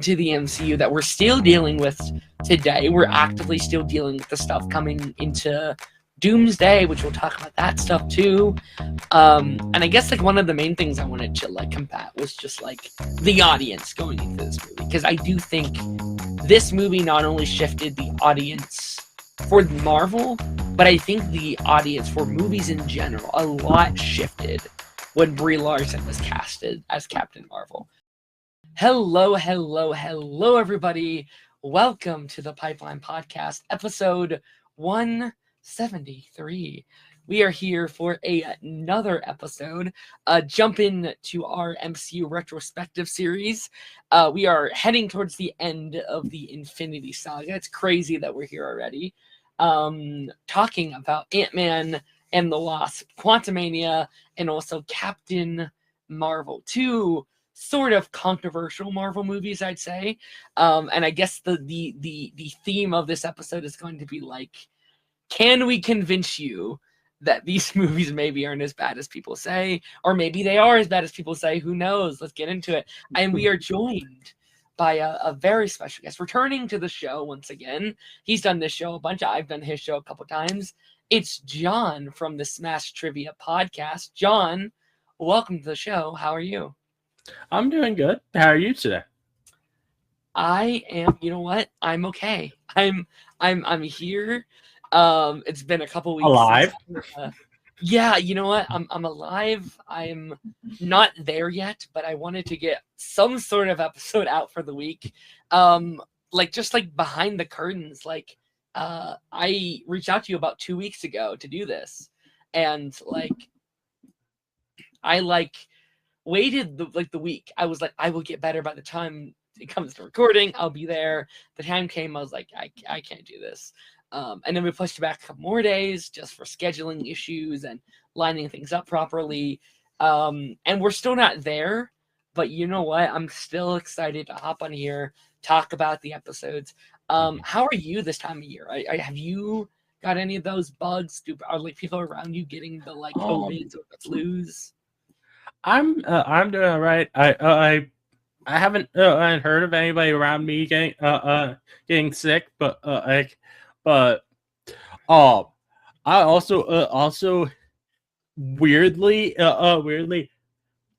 to the MCU that we're still dealing with today. We're actively still dealing with the stuff coming into Doomsday, which we'll talk about that stuff too. And I guess like one of the main things I wanted to like combat was just like the audience going into this movie, because I do think this movie not only shifted the audience for Marvel, but I think the audience for movies in general a lot shifted when Brie Larson was casted as Captain Marvel. Hello, everybody. Welcome to the Pipeline Podcast, episode 173. We are here for another episode, jump into our MCU retrospective series. We are heading towards the end of the Infinity Saga. It's crazy that we're here already. Talking about Ant-Man and the Wasp, Quantumania, and also Captain Marvel. Two sort of controversial Marvel movies, I'd say. And I guess the theme of this episode is going to be like, can we convince you that these movies maybe aren't as bad as people say, or maybe they are as bad as people say? Who knows? Let's get into it. And we are joined by a very special guest returning to the show once again. He's done this show a bunch. I've done his show a couple times. It's John from the Smash Trivia Podcast. John, welcome to the show. How are you? I'm doing good. How are you today? I am. You know what? I'm okay. I'm here. It's been a couple weeks. Alive? Yeah, you know what? I'm alive. I'm not there yet, but I wanted to get some sort of episode out for the week. Like just like behind the curtains. Like, I reached out to you about 2 weeks ago to do this, and like, I waited the week. I was like, I will get better by the time it comes to recording. I'll be there. The time came. I was like, I can't do this. And then we pushed it back a couple more days just for scheduling issues and lining things up properly. And we're still not there, but you know what? I'm still excited to hop on here, talk about the episodes. How are you this time of year? Have you got any of those bugs? Are like people around you getting the like COVIDs or the flus? I'm doing all right. I haven't heard of anybody around me getting sick, but I also weirdly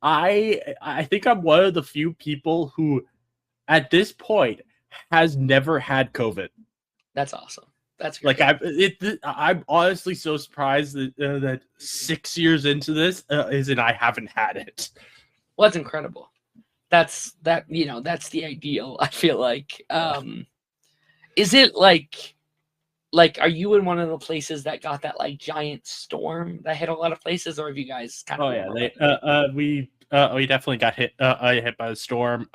I think I'm one of the few people who at this point has never had COVID. That's awesome. That's great. Like I'm honestly so surprised that 6 years into this I haven't had it. Well, that's incredible. That's the ideal. I feel like. Is it like are you in one of the places that got that like giant storm that hit a lot of places, or have you guys kind of? Oh yeah, we definitely got hit by the storm.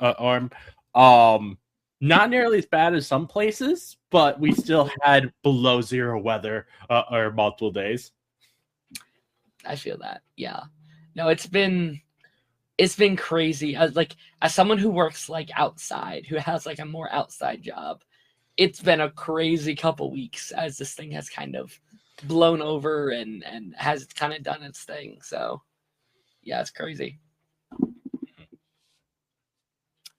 Not nearly as bad as some places, but we still had below zero weather or multiple days. I feel that. Yeah. No, it's been crazy. As someone who works like outside, who has like a more outside job, it's been a crazy couple weeks as this thing has kind of blown over and has kind of done its thing. So yeah, it's crazy.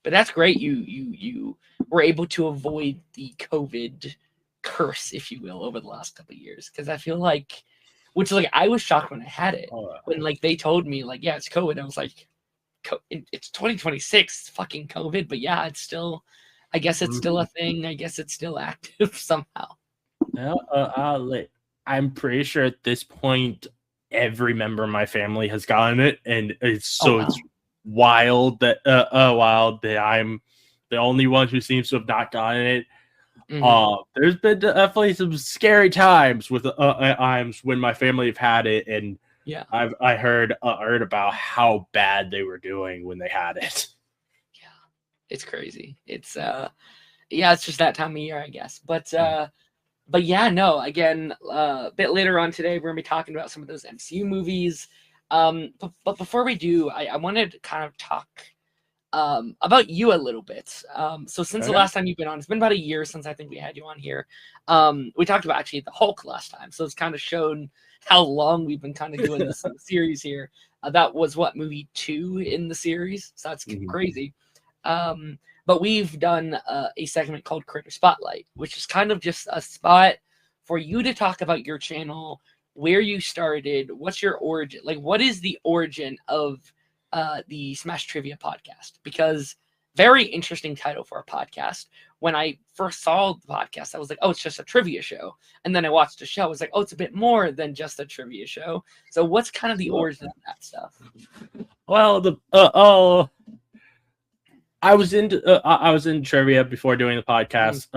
But that's great. You were able to avoid the COVID curse, if you will, over the last couple of years. Because I feel like, which like I was shocked when I had it. When like they told me like, yeah, it's COVID. I was like, it's 2026, it's fucking COVID. But yeah, it's still, I guess it's still a thing. I guess it's still active somehow. I'm pretty sure at this point, every member of my family has gotten it, and it's wild that I'm the only one who seems to have not gotten it. Mm-hmm. There's been definitely some scary times with times when my family have had it, and yeah, I heard about how bad they were doing when they had it. Yeah, it's crazy. It's it's just that time of year, I guess. But yeah, no. Again, a bit later on today, we're gonna be talking about some of those MCU movies. But before we do, I wanted to kind of talk about you a little bit. So since the last time you've been on, it's been about a year since I think we had you on here. We talked about actually the Hulk last time, so it's kind of shown how long we've been kind of doing this series here. That was movie 2 in the series, so that's crazy. but we've done a segment called Creator Spotlight, which is kind of just a spot for you to talk about your channel, where you started, what's your origin, like what is the origin of the Smash Trivia podcast? Because very interesting title for a podcast. When I first saw the podcast, I was like, oh, it's just a trivia show. And then I watched the show. I was like, oh, it's a bit more than just a trivia show. So what's kind of the origin of that stuff? Well, I was in trivia before doing the podcast,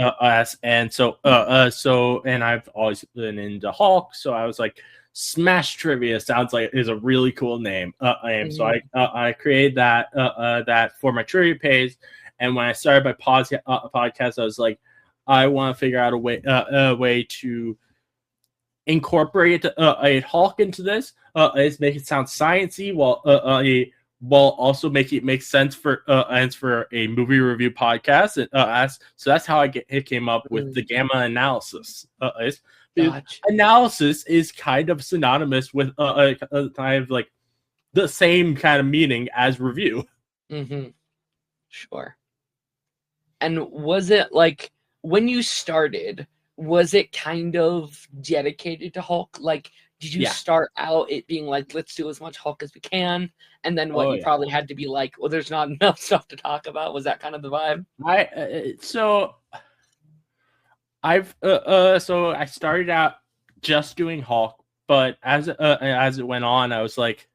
and I've always been into Hulk, so I was like, Smash Trivia sounds like is a really cool name, and so I created that for my trivia page, and when I started my podcast, I was like, I want to figure out a way to incorporate a Hulk into this, is make it sound sciencey while also make it make sense for a movie review podcast. So that's how it came up with the gamma analysis. Gotcha. Analysis is kind of synonymous with kind of like the same kind of meaning as review. Mm-hmm. Sure. And was it like when you started, was it kind of dedicated to Hulk? Like, did you start out it being like, let's do as much Hulk as we can? And then you probably had to be like, well, there's not enough stuff to talk about. Was that kind of the vibe? So I started out just doing Hulk, but as it went on, I was like,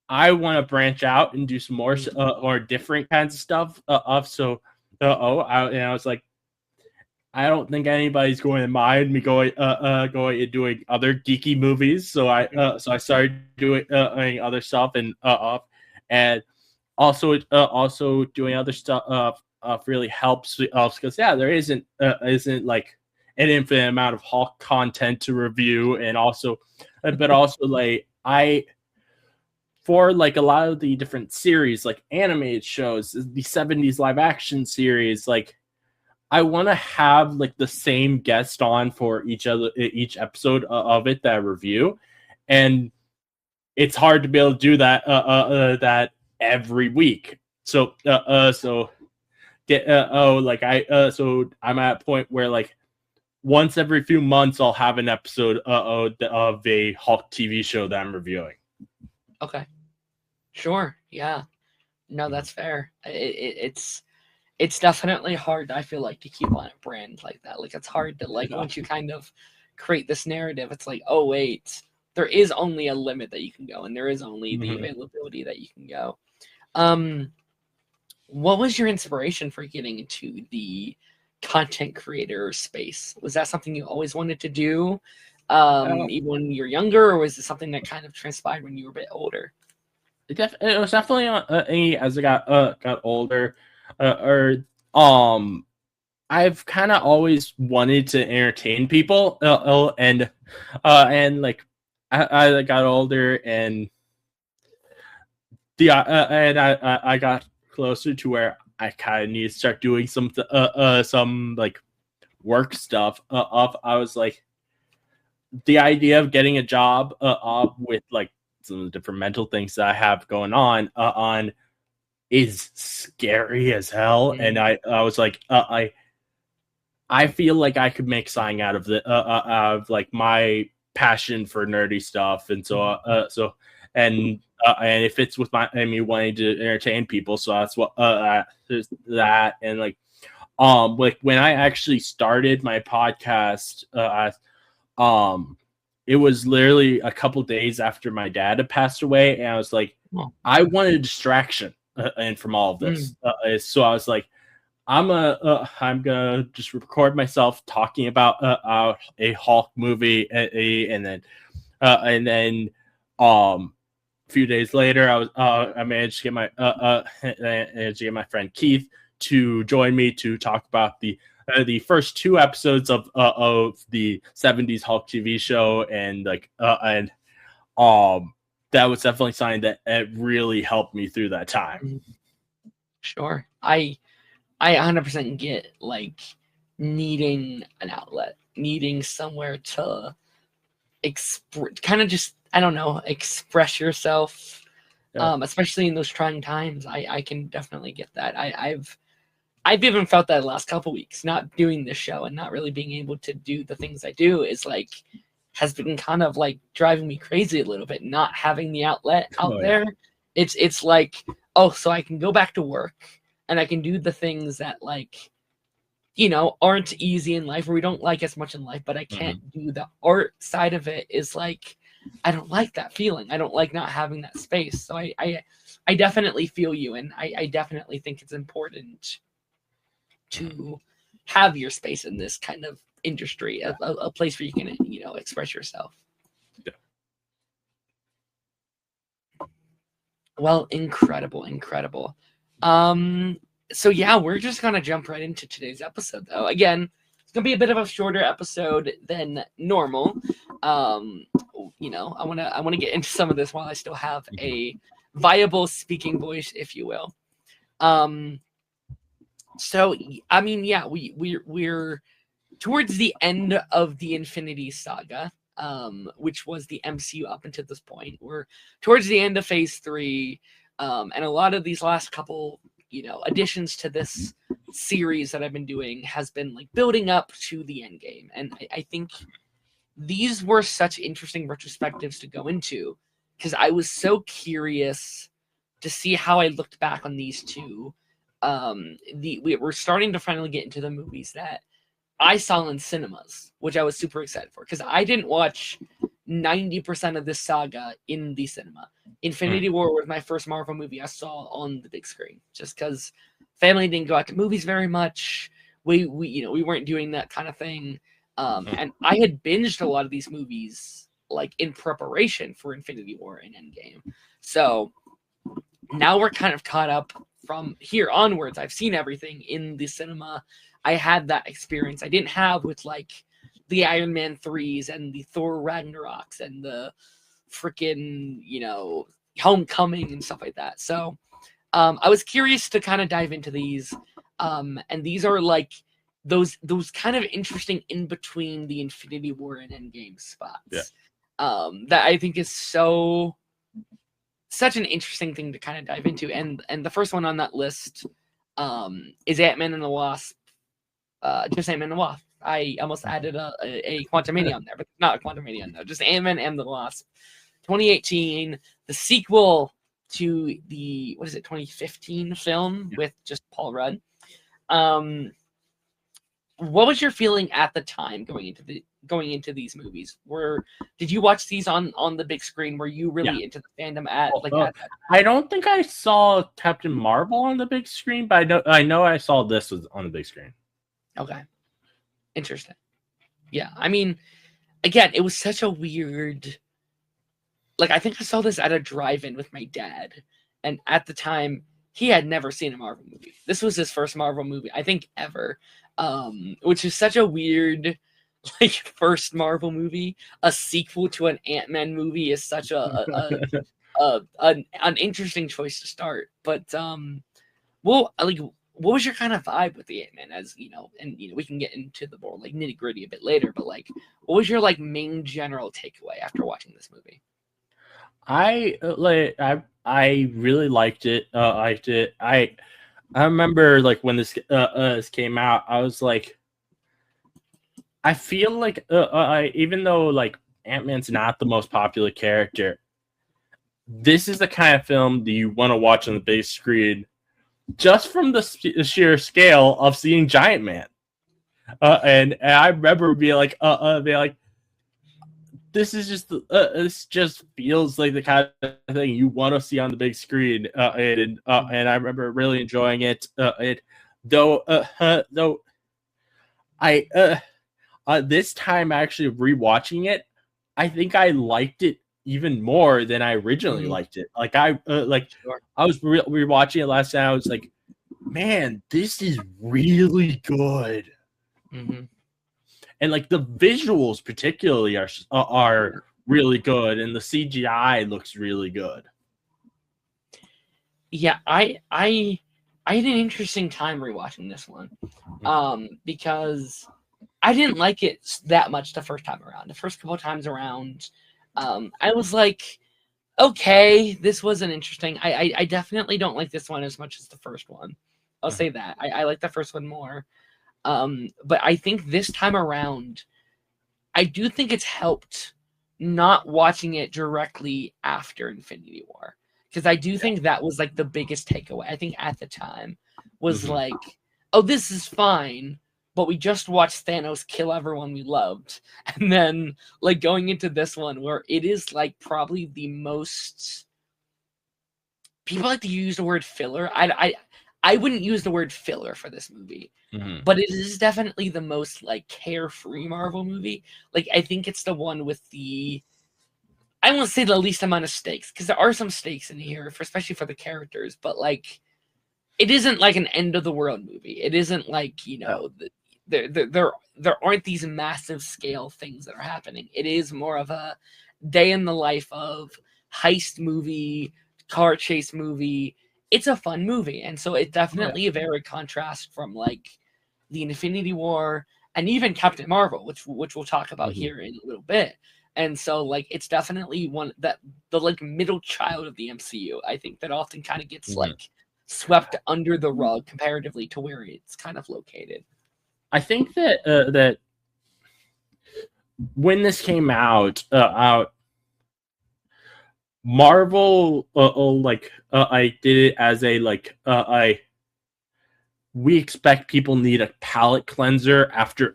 I want to branch out and do some more or different kinds of stuff. I was like, I don't think anybody's going to mind me going and doing other geeky movies. So I started doing other stuff and also doing other stuff really helps because there isn't like an infinite amount of Hulk content to review, and also like for like a lot of the different series, like animated shows, the 70s live action series, like I want to have like the same guest on for each episode of it that I review, and it's hard to be able to do that that every week. So I'm at a point where like once every few months I'll have an episode of a Hulk TV show that I'm reviewing. Okay, sure, yeah, no, that's fair. It's definitely hard, I feel like, to keep on a brand like that. Like, it's hard to, like, once you kind of create this narrative, it's like, oh, wait, there is only a limit that you can go, and there is only the availability that you can go. What was your inspiration for getting into the content creator space? Was that something you always wanted to do, even when you're younger, or was it something that kind of transpired when you were a bit older? It was definitely as I got older. I've kind of always wanted to entertain people, and like I got older, and I got closer to where I kind of need to start doing some like work stuff. I was like, the idea of getting a job with like some of the different mental things that I have going on is scary as hell, and I was like, I feel like I could make something out of of like my passion for nerdy stuff, and and if it's with me wanting to entertain people, so that's what there's that, and like when I actually started my podcast, it was literally a couple days after my dad had passed away, and I was like, I wanted a distraction. And from all of this, so I was like, I'm gonna just record myself talking about a Hulk movie, and then a few days later, I managed to get my friend Keith to join me to talk about the first two episodes of the 70s Hulk TV show, and like that was definitely something that it really helped me through that time. Sure. I 100% get like needing an outlet, needing somewhere to kind of just, I don't know, express yourself especially in those trying times. I can definitely get that. I've even felt that the last couple weeks, not doing this show and not really being able to do the things I do is like has been kind of like driving me crazy a little bit. Not having the outlet out there, it's like, oh, so I can go back to work and I can do the things that like, you know, aren't easy in life or we don't like as much in life, but I can't do the art side of it. Is like, I don't like that feeling. I don't like not having that space. So I definitely feel you, and I definitely think it's important to have your space in this kind of industry, a place where you can, you know, express yourself. Yeah. Well, incredible. So yeah, we're just gonna jump right into today's episode though. Again, it's gonna be a bit of a shorter episode than normal. You know, I wanna get into some of this while I still have a viable speaking voice, if you will. So I mean, yeah, we're towards the end of the Infinity Saga, which was the MCU up until this point. We're towards the end of Phase 3, and a lot of these last couple, you know, additions to this series that I've been doing has been like building up to the end game, and I think these were such interesting retrospectives to go into because I was so curious to see how I looked back on these two. We're starting to finally get into the movies that I saw in cinemas, which I was super excited for because I didn't watch 90% of this saga in the cinema. Infinity War was my first Marvel movie I saw on the big screen, just because family didn't go out to movies very much. We weren't doing that kind of thing, and I had binged a lot of these movies like in preparation for Infinity War and Endgame. So now we're kind of caught up from here onwards. I've seen everything in the cinema. I had that experience I didn't have with like the Iron Man 3s and the Thor Ragnaroks and the freaking, you know, Homecoming and stuff like that. So I was curious to kind of dive into these. And these are like those kind of interesting in between the Infinity War and Endgame spots. Yeah. That I think is such an interesting thing to kind of dive into. And the first one on that list is Ant-Man and the Wasp. Just Ant-Man and the Wasp. I almost added a Quantumania on there, but not a Quantumania on there. Just Ant-Man and the Wasp. 2018, the sequel to the 2015 film with just Paul Rudd. What was your feeling at the time going into these movies? Did you watch these on the big screen? Were you really into the fandom at that time? I don't think I saw Captain Marvel on the big screen, but I know I saw this was on the big screen. Okay. Interesting. Yeah. I mean, again, it was such a weird, like, I think I saw this at a drive-in with my dad. And at the time, he had never seen a Marvel movie. This was his first Marvel movie, I think, ever. Which is such a weird, like, first Marvel movie. A sequel to an Ant-Man movie is such an interesting choice to start. But, well, like, what was your kind of vibe with the Ant-Man, as you know, and you know we can get into the more like nitty gritty a bit later, but like, what was your like main general takeaway after watching this movie? I really liked it. I remember like when this came out, I was like, I feel like even though like Ant-Man's not the most popular character, this is the kind of film that you want to watch on the big screen. Just from the sheer scale of seeing Giant Man, and I remember being like, this is just this just feels like the kind of thing you want to see on the big screen, and I remember really enjoying it. Though I this time actually rewatching it, I think I liked it even more than I originally liked it. Like I was rewatching it last night. I was like, man, this is really good. Mm-hmm. And like the visuals particularly are really good, and the CGI looks really good. Yeah, I had an interesting time rewatching this one, because I didn't like it that much the first time around. The first couple of times around, I was like, okay, this was an interesting. I definitely don't like this one as much as the first one. I'll Mhm. say that. I like the first one more. But I think this time around, I do think it's helped not watching it directly after Infinity War. Because I do think that was like the biggest takeaway. I think at the time was Mhm. like, oh, this is fine, but we just watched Thanos kill everyone we loved. And then like going into this one where it is like probably the most people like to use the word filler. I wouldn't use the word filler for this movie, Mhm. but it is definitely the most like carefree Marvel movie. Like I think it's the one with the I won't say the least amount of stakes because there are some stakes in here, for, especially for the characters. But like it isn't like an end of the world movie. It isn't like there aren't these massive scale things that are happening. It is more of a day in the life of heist movie, car chase movie. It's a fun movie, and so it's Oh, yeah. definitely a very contrast from like the Infinity War and even Captain Marvel, which we'll talk about Mhm. here in a little bit. And so like it's definitely one that the like middle child of the MCU. I think that often kind of gets Mhm. like swept under the rug comparatively to where it's kind of located. I think that when this came out, Marvel I did it as a like I we expect people need a palate cleanser after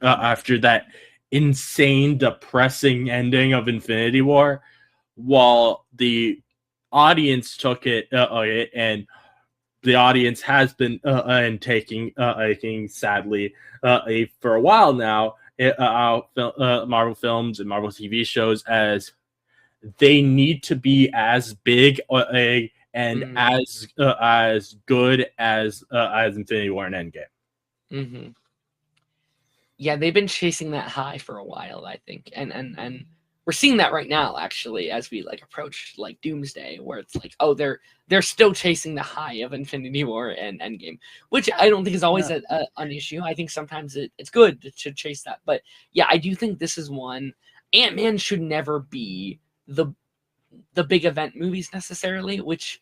that insane depressing ending of Infinity War, while the audience took it and the audience has been and taking sadly for a while now Marvel films and Marvel TV shows as they need to be as big and Mm, as good as Infinity War and Endgame. hmm Yeah, they've been chasing that high for a while, I think, and we're seeing that right now, actually, as we like approach like Doomsday, where it's like, oh, they're still chasing the high of Infinity War and Endgame, which I don't think is always Yeah. an issue. I think sometimes it's good to chase that, but yeah, I do think this is one. Ant-Man should never be the the big event movies necessarily, which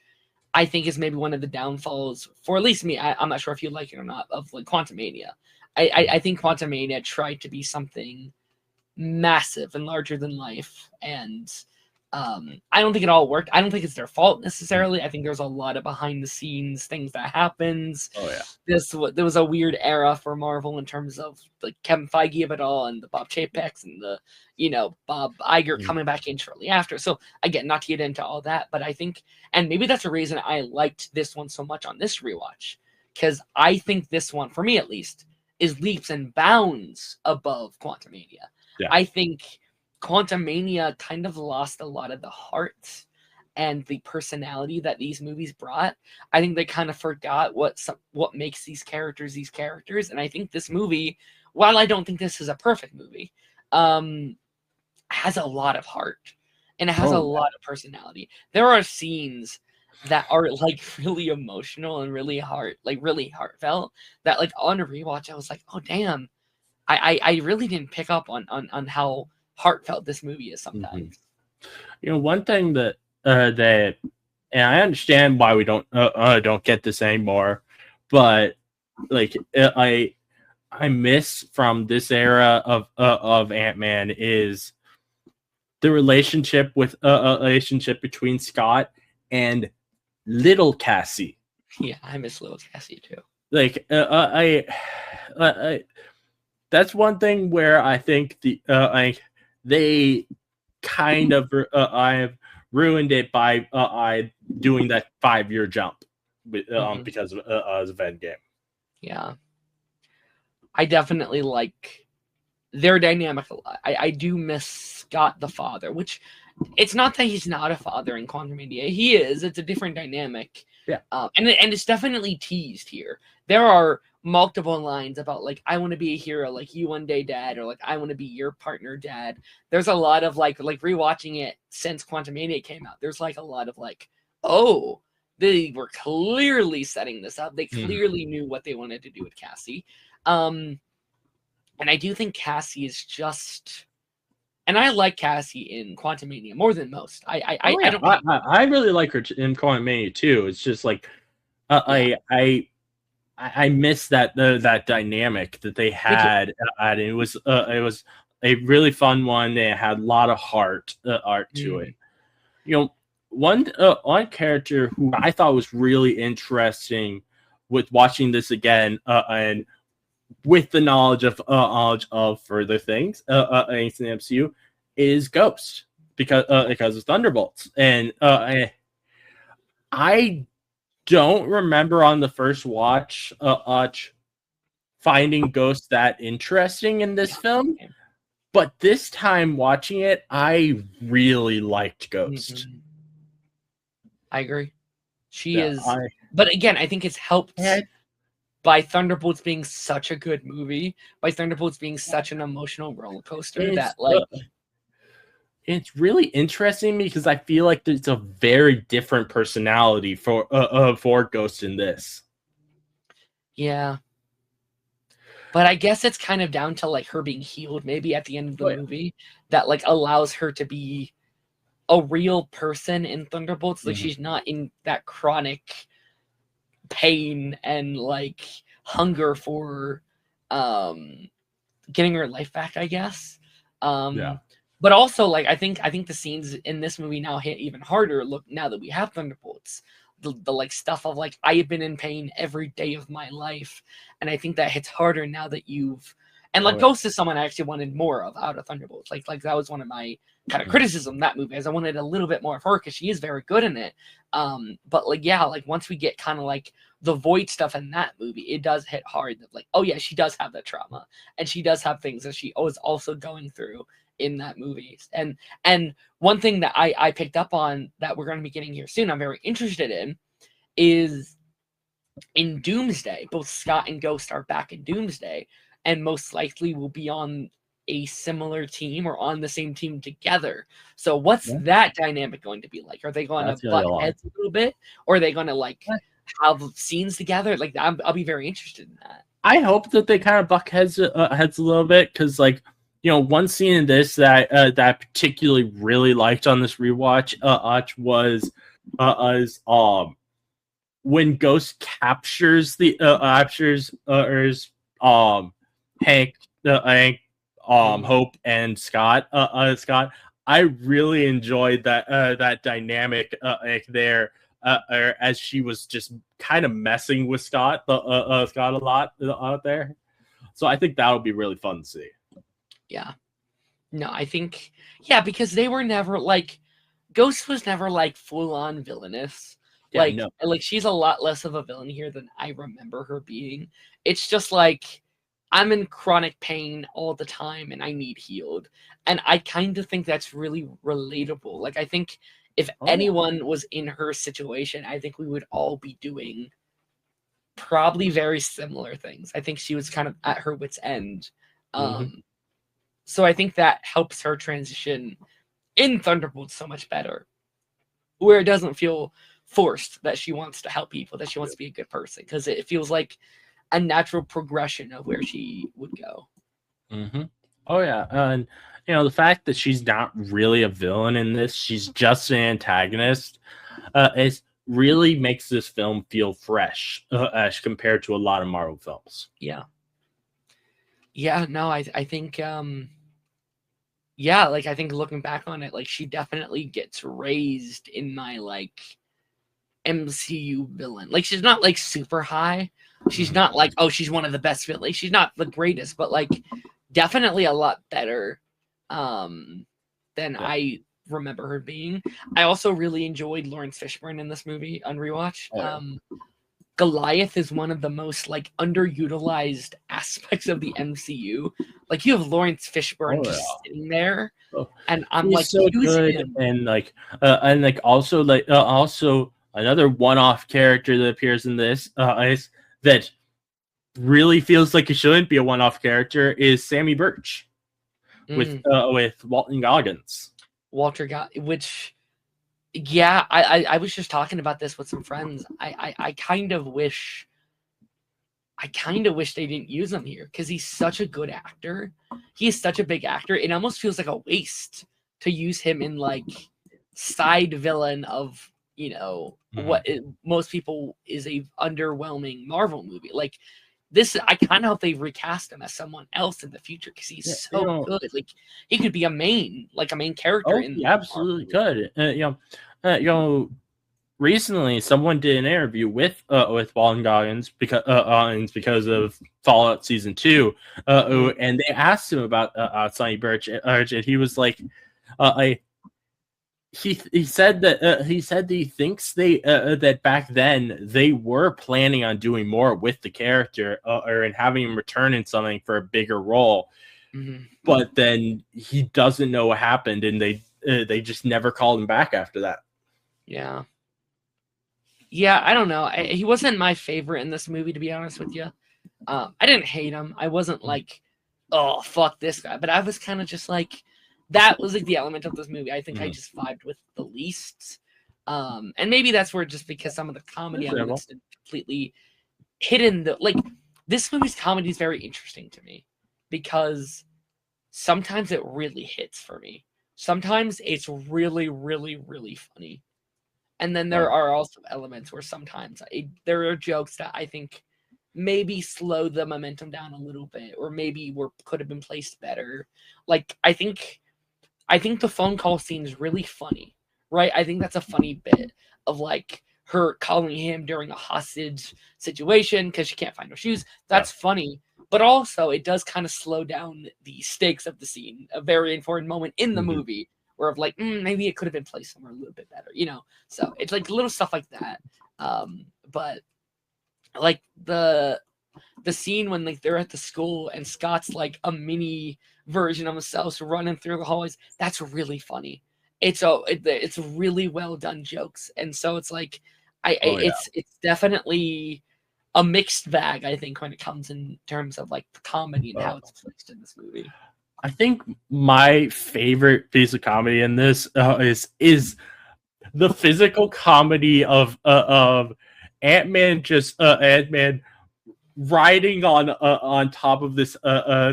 I think is maybe one of the downfalls for at least me. I'm not sure if you like it or not of like Quantumania. I think Quantumania tried to be something massive and larger than life, and I don't think it all worked. I don't think it's their fault necessarily. I think there's a lot of behind the scenes things that happens. Oh yeah. There was a weird era for Marvel in terms of like Kevin Feige of it all and the Bob Chapeks and the Bob Iger Mhm. coming back in shortly after. So again, not to get into all that, but I think, and maybe that's a reason I liked this one so much on this rewatch, because I think this one, for me at least, is leaps and bounds above Quantumania. Yeah. I think Quantumania kind of lost a lot of the heart and the personality that these movies brought. I think they kind of forgot what makes these characters, and I think this movie, while I don't think this is a perfect movie, um, has a lot of heart and it has a Oh lot of personality. There are scenes that are like really emotional and really heartfelt. That like on a rewatch, I was like, oh damn, I really didn't pick up on how heartfelt this movie is yeah. Mhm. sometimes. One thing that and I understand why we don't get this anymore, but like I miss from this era of Ant-Man is the relationship between Scott and little Cassie. Yeah, I miss Little Cassie too. Like I that's one thing where I think they kind of I've ruined it by I doing that 5 year jump Hmm because of Endgame. Yeah, I definitely like their dynamic a lot. I do miss Scott the father, which it's not that he's not a father in Quantum Media. He is. It's a different dynamic, Yeah. and it's definitely teased here. There are multiple lines about like I want to be a hero, like you one day, Dad, or like I want to be your partner, Dad. There's a lot of like rewatching it since Quantum Mania came out. There's like a lot of like, oh, they were clearly setting this up. They Mhm. clearly knew what they wanted to do with Cassie. And I do think Cassie is just And I like Cassie in Quantumania more than most. I don't. I really like her in Quantumania too. It's just like Yeah. I miss that dynamic that they had. And it was a really fun one. It had a lot of art to it. You know, one character who I thought was really interesting with watching this again, and with the knowledge of further things in the MCU, is Ghost because of Thunderbolts, and I don't remember on the first watch finding Ghost that interesting in this film, but this time watching it, I really liked Ghost. I agree. She is, but again, I think it's helped by Thunderbolts being such a good movie, by Thunderbolts being such an emotional roller coaster that like. It's really interesting because I feel like there's a very different personality for Ghost in this. Yeah. But I guess it's kind of down to like her being healed maybe at the end of the movie that like allows her to be a real person in Thunderbolts. Like she's not in that chronic pain and like hunger for getting her life back, I guess. But also, like, I think the scenes in this movie now hit even harder. Look, now that we have Thunderbolts, the like stuff of like I have been in pain every day of my life, and I think that hits harder now that you've. And like Ghost is someone I actually wanted more of out of Thunderbolts. Like that was one of my kind of criticism of that movie, as I wanted a little bit more of her because she is very good in it. But like like once we get kind of like the Void stuff in that movie, it does hit hard. That like, oh yeah, she does have that trauma, and she does have things that she was also going through in that movie. And one thing that I picked up on that we're going to be getting here soon, I'm very interested in, is in Doomsday, both Scott and Ghost are back in Doomsday, and most likely will be on a similar team or on the same team together. So what's that dynamic going to be like? Are they going to butt heads a little bit, or are they going to like have scenes together? Like I'll be very interested in that. I hope that they kind of buck heads a little bit, because like, you know, one scene in this that that I particularly really liked on this rewatch was when Ghost captures Hank, Hope and Scott. I really enjoyed that dynamic there, as she was just kind of messing with Scott a lot out there. So I think that'll be really fun to see. Yeah. No, I think because they were never like Ghost was never like full on villainous. Like she's a lot less of a villain here than I remember her being. It's just like I'm in chronic pain all the time and I need healed. And I kind of think that's really relatable. Like I think if anyone was in her situation, I think we would all be doing probably very similar things. I think she was kind of at her wit's end. So I think that helps her transition in Thunderbolts so much better, where it doesn't feel forced that she wants to help people, that she wants to be a good person, because it feels like a natural progression of where she would go. Oh yeah, and you know, the fact that she's not really a villain in this, she's just an antagonist, is really makes this film feel fresh as compared to a lot of Marvel films. No, I think like I think looking back on it, like she definitely gets raised in my like MCU villain. Like she's not like super high. She's not like, oh, she's one of the best villains. Like, she's not the greatest, but like definitely a lot better than I remember her being. I also really enjoyed Lawrence Fishburne in this movie on rewatch. Goliath is one of the most like underutilized aspects of the MCU. Like you have Lawrence Fishburne just sitting there, and I'm he's like, so good, him. and also another one-off character that appears in this is that really feels like it shouldn't be a one-off character is Sammy Birch with Walton Goggins. Which. Yeah, I was just talking about this with some friends. I kind of wish I kind of wish they didn't use him here because he's such a good actor. He is such a big actor. It almost feels like a waste to use him in like side villain of, you know, what most people is a underwhelming Marvel movie. Like this, I kind of hope they recast him as someone else in the future because he's so good. Like he could be a main character in. He absolutely could. You know, recently someone did an interview with Walton Goggins because of Fallout Season 2, and they asked him about Sonny Birch, and he was like, he said that he thinks that back then they were planning on doing more with the character or having him return in something for a bigger role, but then he doesn't know what happened, and they just never called him back after that. Yeah, I don't know. He wasn't my favorite in this movie, to be honest with you. I didn't hate him. I wasn't like, oh, fuck this guy. But I was kind of just like, that was like the element of this movie I think I just vibed with the least. And maybe that's where just because some of the comedy elements didn't completely hidden the like this movie's comedy is very interesting to me because sometimes it really hits for me. Sometimes it's really, really, really funny. And then there are also elements where sometimes there are jokes that I think maybe slow the momentum down a little bit, or maybe could have been placed better. Like I think the phone call scene is really funny, right? I think that's a funny bit of like her calling him during a hostage situation because she can't find her shoes. That's funny, but also it does kind of slow down the stakes of the scene. A very important moment in the movie. Where of like maybe it could have been placed somewhere a little bit better, you know. So it's like little stuff like that. But like the scene when like they're at the school and Scott's like a mini version of himself running through the hallways. That's really funny. It's really well done jokes, and so it's like it's definitely a mixed bag. I think when it comes in terms of like the comedy and how it's placed in this movie. I think my favorite piece of comedy in this is the physical comedy of Ant-Man Ant-Man riding on top of this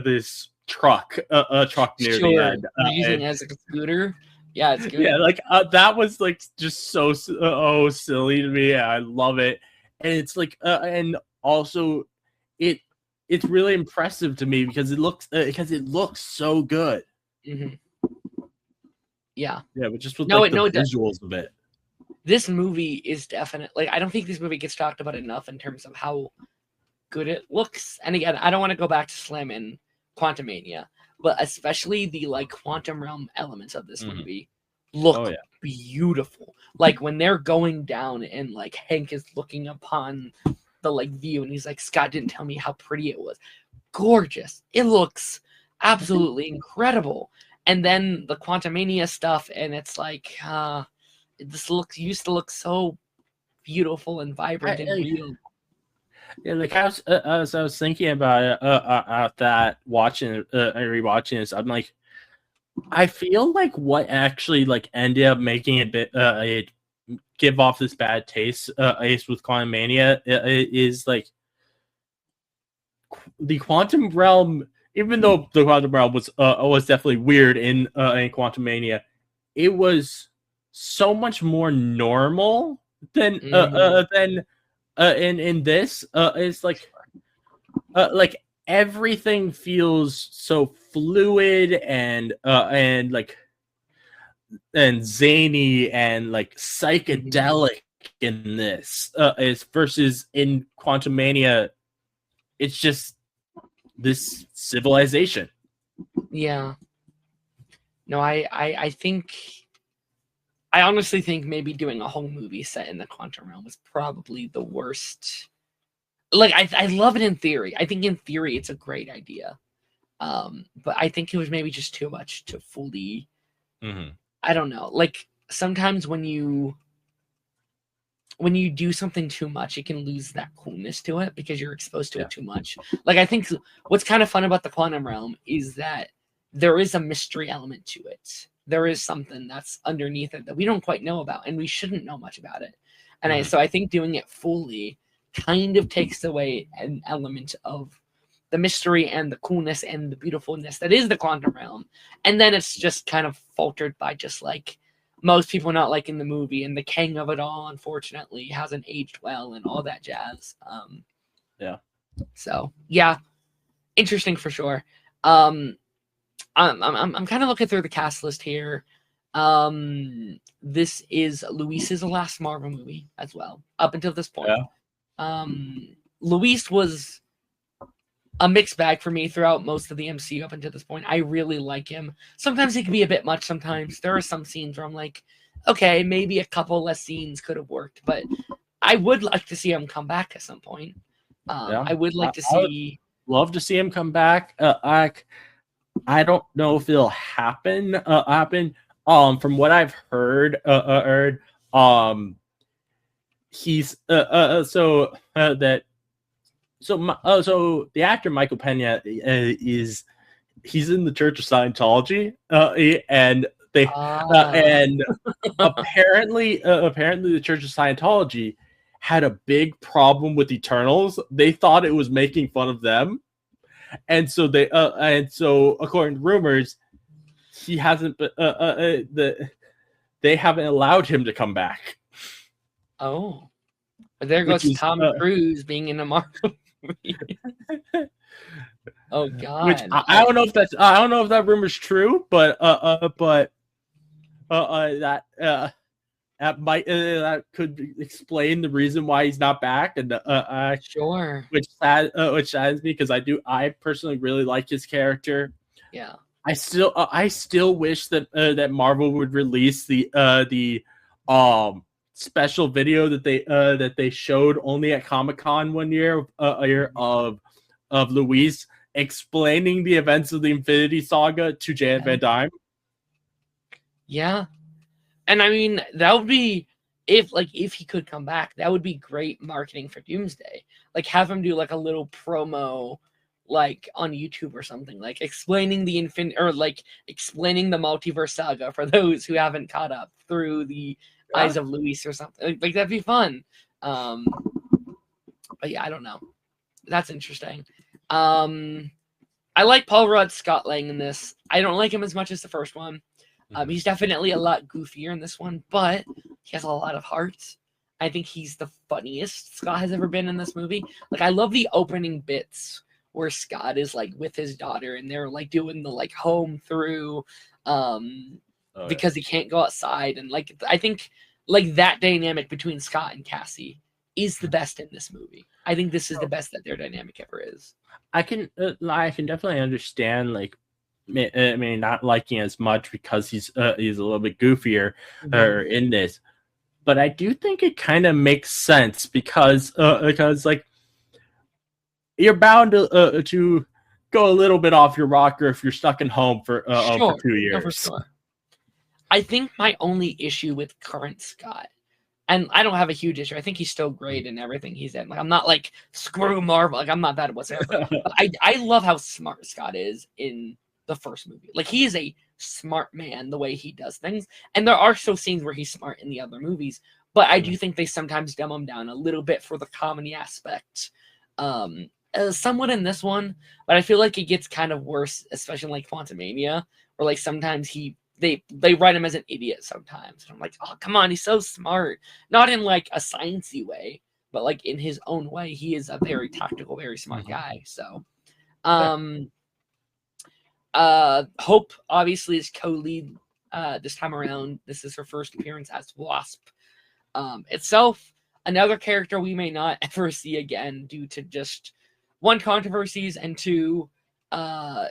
this truck near the end, using it as a scooter. Yeah, it's good. Yeah, like that was like just so silly to me. I love it, and it's like and also it's really impressive to me because it looks so good. Yeah, but just with the visuals of it. This movie is definitely I don't think this movie gets talked about enough in terms of how good it looks. And again, I don't want to go back to Slim and Quantumania, but especially the like quantum realm elements of this movie look beautiful. Like when they're going down and like Hank is looking upon the like view and he's like, Scott didn't tell me how pretty it was. Gorgeous. It looks absolutely incredible. And then the Quantumania stuff, and it's like this used to look so beautiful and vibrant and real. Yeah, like as I was thinking about that watching rewatching this, I'm like, I feel like what actually like ended up making it give off this bad taste Ace with Quantumania is like the quantum realm. Even though the quantum realm was definitely weird in Quantumania, it was so much more normal than in this. It's like everything feels so fluid and zany and like psychedelic in this is versus in Quantumania it's just this civilization. Yeah. No, I think I honestly think maybe doing a whole movie set in the quantum realm was probably the worst. Like I love it in theory. I think in theory it's a great idea. But I think it was maybe just too much to fully I don't know. Like sometimes when you do something too much, it can lose that coolness to it because you're exposed to it too much. Like I think what's kind of fun about the quantum realm is that there is a mystery element to it. There is something that's underneath it that we don't quite know about, and we shouldn't know much about it. And so I think doing it fully kind of takes away an element of the mystery and the coolness and the beautifulness that is the quantum realm. And then it's just kind of faltered by just like most people not liking the movie, and the king of it all, unfortunately, hasn't aged well and all that jazz. Yeah. So yeah, interesting for sure. I'm kind of looking through the cast list here. This is Luis's last Marvel movie as well, up until this point. Yeah. Luis was a mixed bag for me throughout most of the MCU up until this point. I really like him. Sometimes he can be a bit much. Sometimes there are some scenes where I'm like, okay, maybe a couple less scenes could have worked, but I would like to see him come back at some point. I would like to see. Love to see him come back. I don't know if it'll happen. From what I've heard, he's so the actor Michael Pena he's in the Church of Scientology, and they and apparently the Church of Scientology had a big problem with Eternals. They thought it was making fun of them, and so according to rumors, he hasn't. They haven't allowed him to come back. Oh, but there goes Tom Cruise being in a Marvel movie. Oh God! Which I don't know if that rumor's true, but that could explain the reason why he's not back, and sure, which saddens me because I personally really like his character. Yeah, I still wish that Marvel would release the special video that they showed only at Comic-Con one year of Luis explaining the events of the Infinity Saga to Janet Van Dyne. Yeah. And I mean, that would be if he could come back, that would be great marketing for Doomsday. Like have him do like a little promo like on YouTube or something, like explaining the explaining the multiverse saga for those who haven't caught up through the eyes of Luis or something. Like that'd be fun. But yeah, I don't know. That's interesting. I like Paul Rudd Scott Lang in this. I don't like him as much as the first one. He's definitely a lot goofier in this one, but he has a lot of heart. I think he's the funniest Scott has ever been in this movie. Like, I love the opening bits where Scott is like with his daughter and they're like doing the like home through because he can't go outside. And like, I think like that dynamic between Scott and Cassie is the best in this movie. I think this is the best that their dynamic ever is. I can definitely understand like, I mean, not liking as much because he's a little bit goofier in this, but I do think it kind of makes sense because like you're bound to go a little bit off your rocker if you're stuck in home for 2 years. No, for sure. I think my only issue with current Scott, and I don't have a huge issue. I think he's still great in everything he's in. Like I'm not like screw Marvel. Like I'm not that whatsoever. But I love how smart Scott is in the first movie. Like he is a smart man the way he does things, and there are still scenes where he's smart in the other movies, but I do think they sometimes dumb him down a little bit for the comedy aspect, somewhat in this one, but I feel like it gets kind of worse, especially in like Quantumania, where like sometimes they write him as an idiot sometimes, and I'm like, oh come on, he's so smart, not in like a sciencey way, but like in his own way he is a very tactical, very smart guy. So Hope obviously is co-lead this time around. This is her first appearance as Wasp. Itself, another character we may not ever see again due to just one, controversies, and two,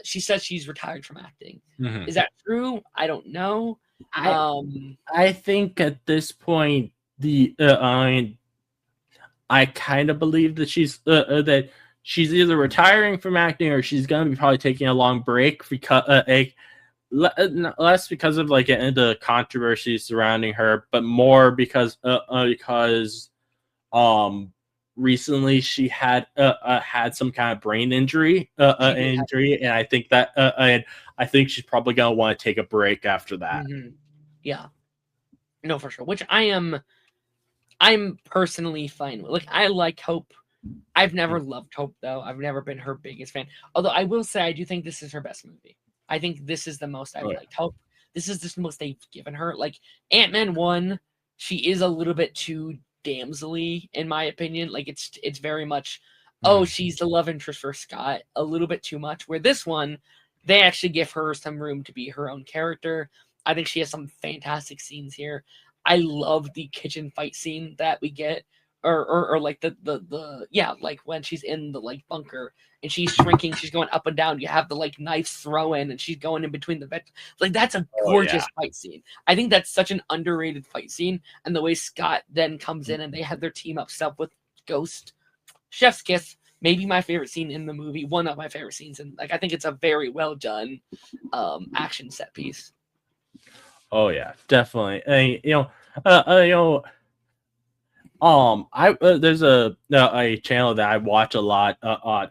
she says she's retired from acting. Is that true? I don't know. I think at this point I kind of believe that she's either retiring from acting or she's going to be probably taking a long break because less because of like the controversies surrounding her, but more because recently she had some kind of brain injury, and I think that and I think she's probably going to want to take a break after that. Yeah, no, for sure. Which I I'm personally fine with. Like, I like Hope. I've never loved Hope though. I've never been her biggest fan. Although I will say I do think this is her best movie. I think this is the most I've liked Hope. This is just the most they've given her. Like Ant-Man 1, she is a little bit too damselly in my opinion. Like it's very much she's the love interest for Scott, a little bit too much. Where this one, they actually give her some room to be her own character. I think she has some fantastic scenes here. I love the kitchen fight scene that we get, or like the yeah, like when she's in the like bunker and she's shrinking, she's going up and down. You have the like knives throw in, and she's going in between the bed. Like that's a gorgeous fight scene. I think that's such an underrated fight scene, and the way Scott then comes in and they have their team up stuff with Ghost, chef's kiss. Maybe my favorite scene in the movie, one of my favorite scenes, and like I think it's a very well done action set piece. Oh yeah, definitely. And, there's a channel that I watch a lot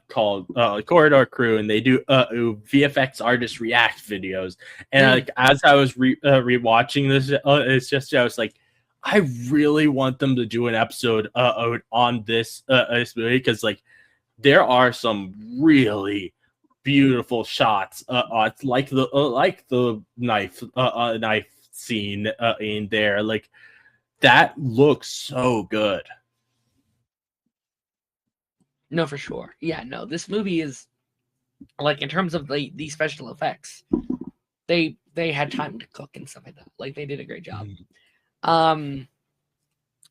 called Corridor Crew, and they do VFX artist react videos. And like as I was rewatching this, it's just I was like, I really want them to do an episode on this movie, because like there are some really beautiful shots, like the knife scene in there, like that looks so good. No, for sure. Yeah, no, this movie is like in terms of the special effects, they had time to cook and stuff like that. Like they did a great job. A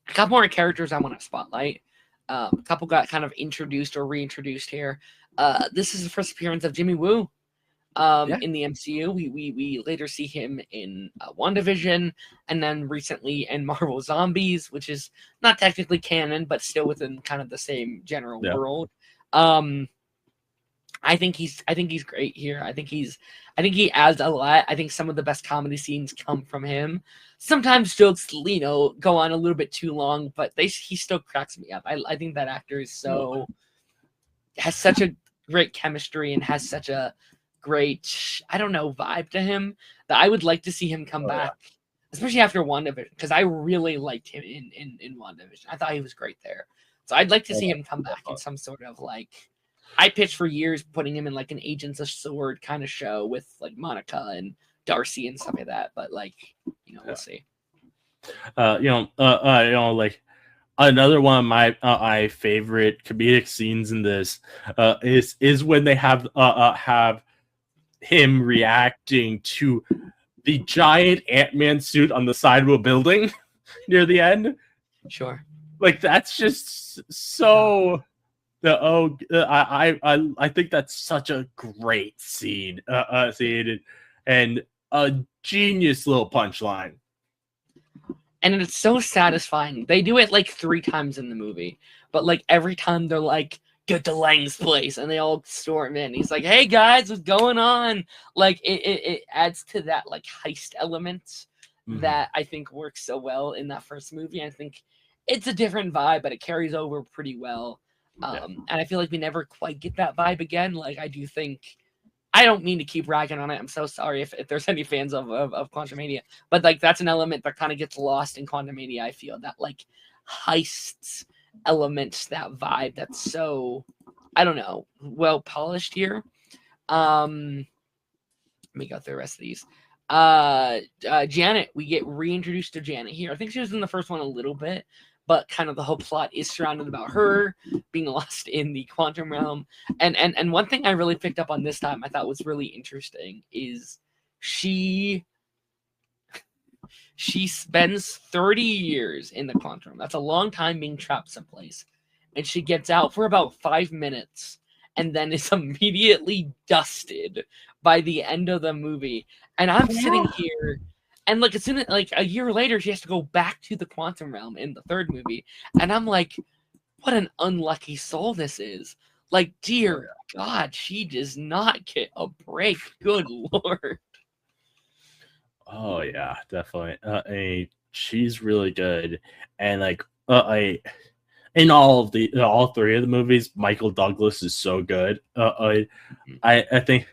couple more characters I want to spotlight. A couple got kind of introduced or reintroduced here. This is the first appearance of Jimmy Woo in the MCU. We later see him in WandaVision, and then recently in Marvel Zombies, which is not technically canon, but still within kind of the same general world. I think he's great here. I think he adds a lot. I think some of the best comedy scenes come from him. Sometimes jokes, go on a little bit too long, but he still cracks me up. I think that actor is has such a great chemistry and has such a great, vibe to him that I would like to see him come back, especially after WandaVision, because I really liked him in WandaVision. I thought he was great there. So I'd like to see him come back in some sort of like, I pitched for years putting him in like an Agents of S.W.O.R.D. kind of show with like Monica and Darcy and stuff like that. But like, we'll see. Like another one of my favorite comedic scenes in this is when they have him reacting to the giant Ant-Man suit on the side of a building near the end. Sure. Like that's just so. I think that's such a great scene, and a genius little punchline. And it's so satisfying. They do it like 3 times in the movie, but like every time they're like, "Get to Lang's place," and they all storm in. He's like, "Hey guys, what's going on?" Like it adds to that like heist element that I think works so well in that first movie. I think it's a different vibe, but it carries over pretty well. And I feel like we never quite get that vibe again. Like I do think, I don't mean to keep ragging on it. I'm so sorry if there's any fans of Quantumania, but like that's an element that kind of gets lost in Quantumania. I feel that like heists elements, that vibe that's so, well polished here. Let me go through the rest of these. Janet, we get reintroduced to Janet here. I think she was in the first one a little bit, but kind of the whole plot is surrounded about her being lost in the quantum realm. And one thing I really picked up on this time I thought was really interesting is she spends 30 years in the quantum realm. That's a long time being trapped someplace. And she gets out for about 5 minutes and then is immediately dusted by the end of the movie. And I'm sitting here, and like as soon as like a year later, she has to go back to the quantum realm in the third movie, and I'm like, what an unlucky soul this is. Like, dear God, she does not get a break. Good Lord. Oh yeah, definitely. She's really good, and like in all 3 of the movies, Michael Douglas is so good. I think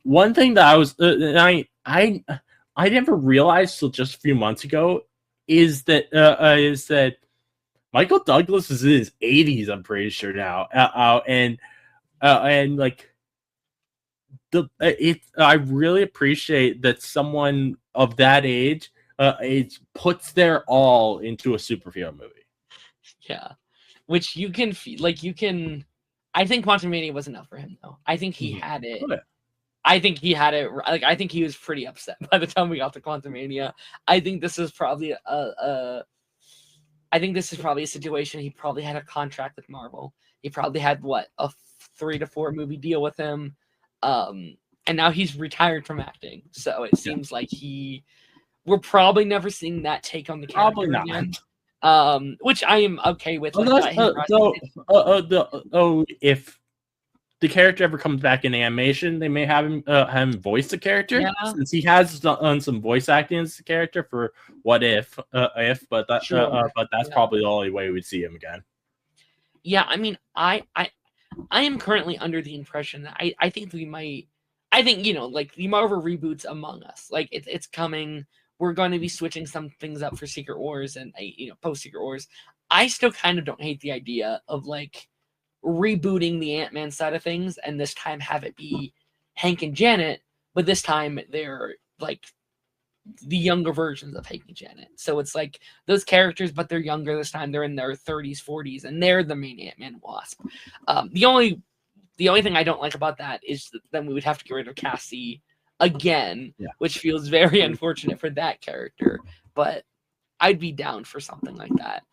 one thing that I was I never realized till just a few months ago is that Michael Douglas is in his 80s, I'm pretty sure now, and like I really appreciate that someone of that age it puts their all into a superhero movie. Yeah, which you can like you can. I think Quantumania was enough for him though. I think he had it. Okay. I think he had it. Like I think he was pretty upset by the time we got to Quantumania. I think this is probably I think this is probably a situation. He probably had a contract with Marvel. He probably had what a 3 to 4 movie deal with him, and now he's retired from acting. So it seems like we're probably never seeing that take on the character again. Which I am okay with. Like, if the character ever comes back in animation, they may have him voice the character, since he has done some voice acting as the character for What If, but that's probably the only way we'd see him again. Yeah, I mean, I am currently under the impression that I think we might. I think like the Marvel reboots Among Us, like it's coming. We're going to be switching some things up for Secret Wars and post Secret Wars. I still kind of don't hate the idea of like rebooting the Ant-Man side of things, and this time have it be Hank and Janet, but this time they're like the younger versions of Hank and Janet. So it's like those characters, but they're younger this time. They're in their 30s, 40s, and they're the main Ant-Man and Wasp. The only thing I don't like about that is that then we would have to get rid of Cassie again, which feels very unfortunate for that character. But I'd be down for something like that.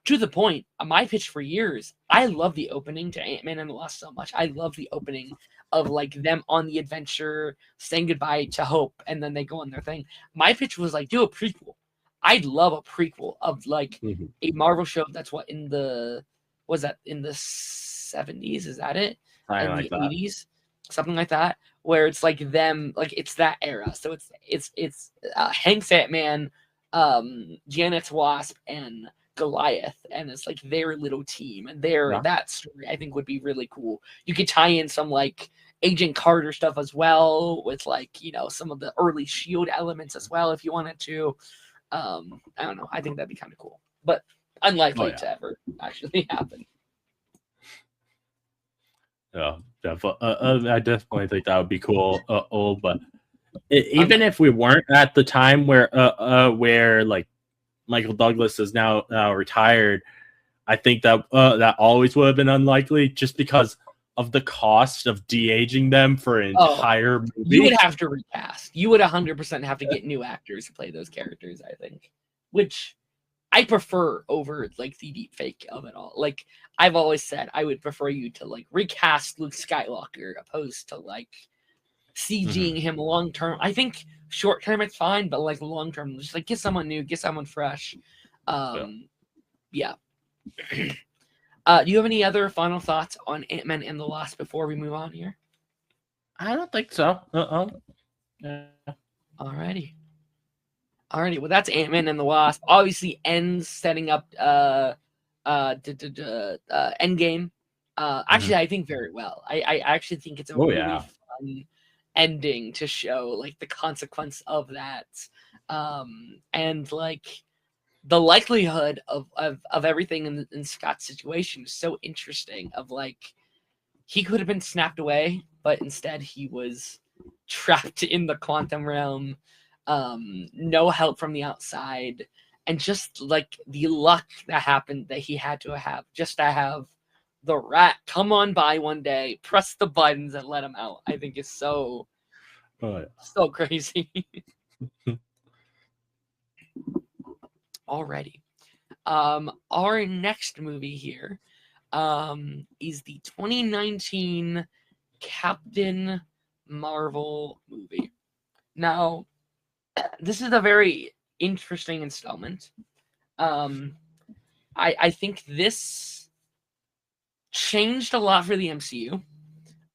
To the point, my pitch for years, I love the opening to Ant-Man and the Wasp so much. I love the opening of like them on the adventure, saying goodbye to Hope, and then they go on their thing. My pitch was like, do a prequel. I'd love a prequel of like a Marvel show that's in the 70s? Is that it? In the 80s? Something like that, where it's like them, like it's that era. So it's Hank's Ant-Man, Janet's Wasp, and Goliath, and it's like their little team, and that story I think would be really cool. You could tie in some like Agent Carter stuff as well, with like some of the early Shield elements as well if you wanted to. I don't know, I think that'd be kind of cool, but unlikely to ever actually happen. Yeah, I definitely think that would be cool. But even if we weren't at the time where like Michael Douglas is now retired, I think that that always would have been unlikely, just because of the cost of de-aging them for an entire movie. You would have to recast. You would 100% have to get new actors to play those characters, I think, which I prefer over like the deep fake of it all. Like I've always said, I would prefer you to like recast Luke Skywalker opposed to like CGing him long term. I think short term it's fine, but like long term, just like get someone new, get someone fresh. Yeah. Do you have any other final thoughts on Ant-Man and the Wasp before we move on here? I don't think so. Alrighty. Well, that's Ant-Man and the Wasp. Obviously, ends setting up Endgame. Actually, I think very well. I actually think it's a really fun ending to show like the consequence of that, and like the likelihood of everything in Scott's situation is so interesting. Of like he could have been snapped away, but instead he was trapped in the quantum realm. No help from the outside, and just like the luck that happened that he had to have just to have the rat come on by one day, press the buttons, and let him out. I think is so crazy. Alrighty. Our next movie here is the 2019 Captain Marvel movie. Now, this is a very interesting installment. I think this changed a lot for the MCU.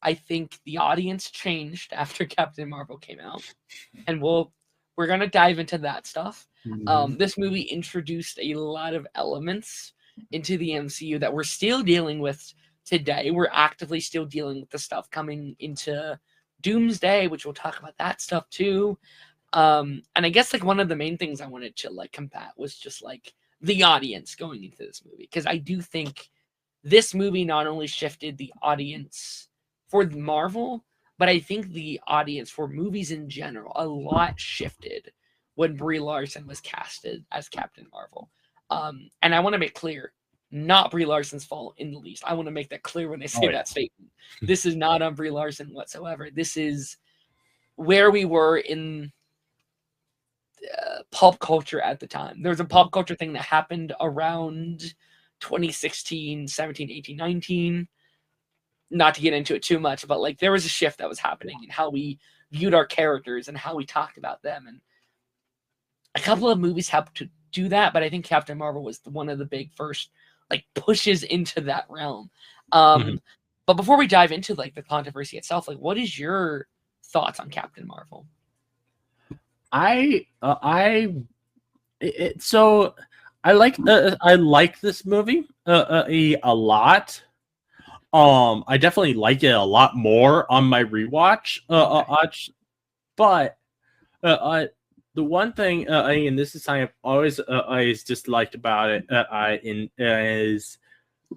I think the audience changed after Captain Marvel came out, and we're gonna dive into that stuff. This movie introduced a lot of elements into the MCU that we're still dealing with today. We're actively still dealing with the stuff coming into Doomsday, which we'll talk about that stuff too. And I guess like one of the main things I wanted to like combat was just like the audience going into this movie, because I do think this movie not only shifted the audience for Marvel, but I think the audience for movies in general a lot shifted when Brie Larson was casted as Captain Marvel. And I want to make clear, not Brie Larson's fault in the least. I want to make that clear when I say that statement. This is not on Brie Larson whatsoever. This is where we were in pop culture at the time. There was a pop culture thing that happened around 2016, 17, 18, 19. Not to get into it too much, but like there was a shift that was happening in how we viewed our characters and how we talked about them. And a couple of movies helped to do that, but I think Captain Marvel was one of the big first like pushes into that realm. But before we dive into like the controversy itself, like what is your thoughts on Captain Marvel? So I like this movie a lot. I definitely like it a lot more on my rewatch. But the one thing, and this is something I've always disliked about it, is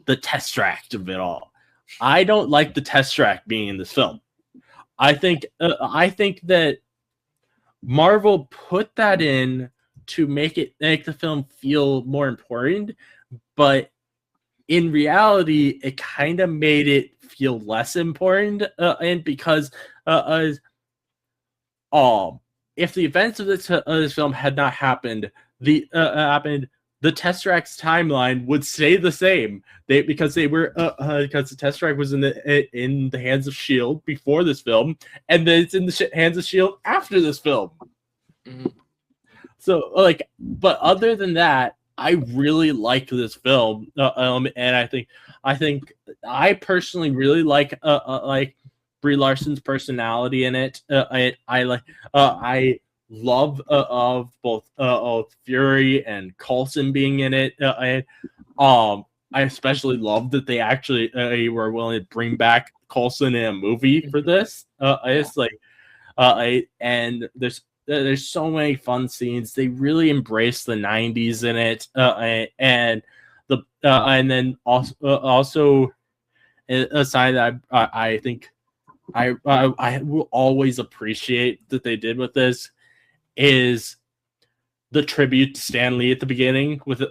the tesseract of it all. I don't like the tesseract being in this film. I think that Marvel put that in to make the film feel more important, but in reality, it kind of made it feel less important. And because if the events of this film had not happened, the Tesseract's timeline would stay the same. Because the Tesseract was in the hands of S.H.I.E.L.D. before this film, and then it's in the hands of S.H.I.E.L.D. after this film. Mm-hmm. So, but other than that, I really like this film, and I think I personally really like Brie Larson's personality in it. I love of both Fury and Coulson being in it. I especially love that they actually were willing to bring back Coulson in a movie for this. It's and there's so many fun scenes. They really embrace the 90s in it, and then also a sign that I think I will always appreciate that they did with this is the tribute to Stan Lee at the beginning with the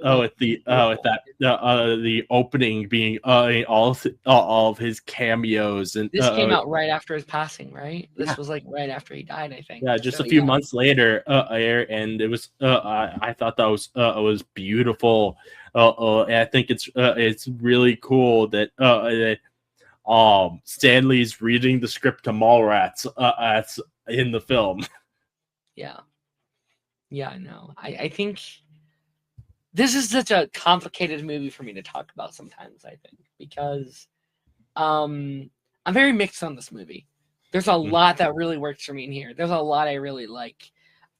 opening being all of his cameos, and this came out right after his passing, right? This was like right after he died, I think. Yeah, just a few months later, and it was I thought that was beautiful. And I think it's really cool that Stan Lee's reading the script to Mallrats in the film. Yeah, I know. I think this is such a complicated movie for me to talk about sometimes, I think, because I'm very mixed on this movie. There's a lot that really works for me in here. There's a lot I really like.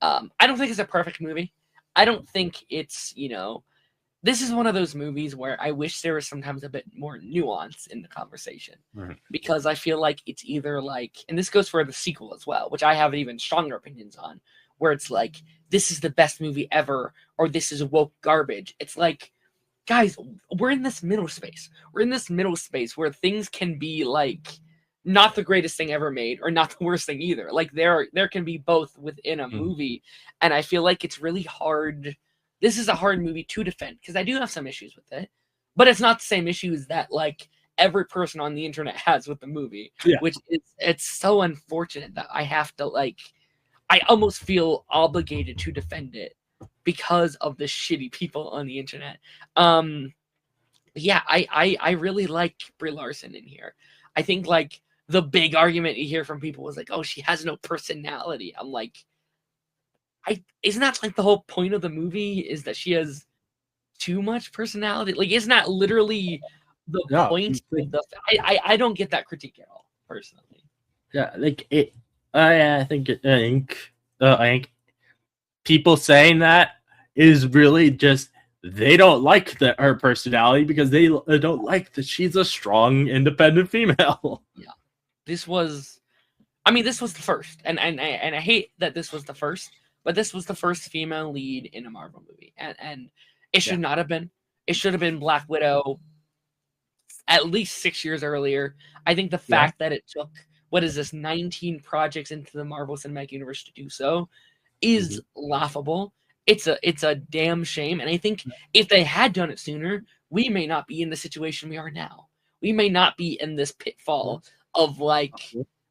I don't think it's a perfect movie. I don't think it's, this is one of those movies where I wish there was sometimes a bit more nuance in the conversation. Because I feel like it's either like, and this goes for the sequel as well, which I have even stronger opinions on, where it's like, this is the best movie ever, or this is woke garbage. It's like, guys, we're in this middle space. We're in this middle space where things can be like not the greatest thing ever made, or not the worst thing either. Like there can be both within a movie, and I feel like it's really hard. This is a hard movie to defend because I do have some issues with it, but it's not the same issues that like every person on the internet has with the movie, which it's so unfortunate that I have to I almost feel obligated to defend it because of the shitty people on the internet. I really like Brie Larson in here. I think like the big argument you hear from people was like, oh, she has no personality. I'm like, isn't that like the whole point of the movie is that she has too much personality? Like, isn't that literally the point of the I don't get that critique at all, personally. Yeah, like it. I think people saying that is really just they don't like her personality because they don't like that she's a strong, independent female. Yeah, this was. I mean, this was the first, and I hate that this was the first, but this was the first female lead in a Marvel movie, and it should not have been. It should have been Black Widow at least 6 years earlier. I think the fact that it took, what is this, 19 projects into the Marvel Cinematic Universe to do so is laughable. It's a damn shame. And I think if they had done it sooner, we may not be in the situation we are now. We may not be in this pitfall of like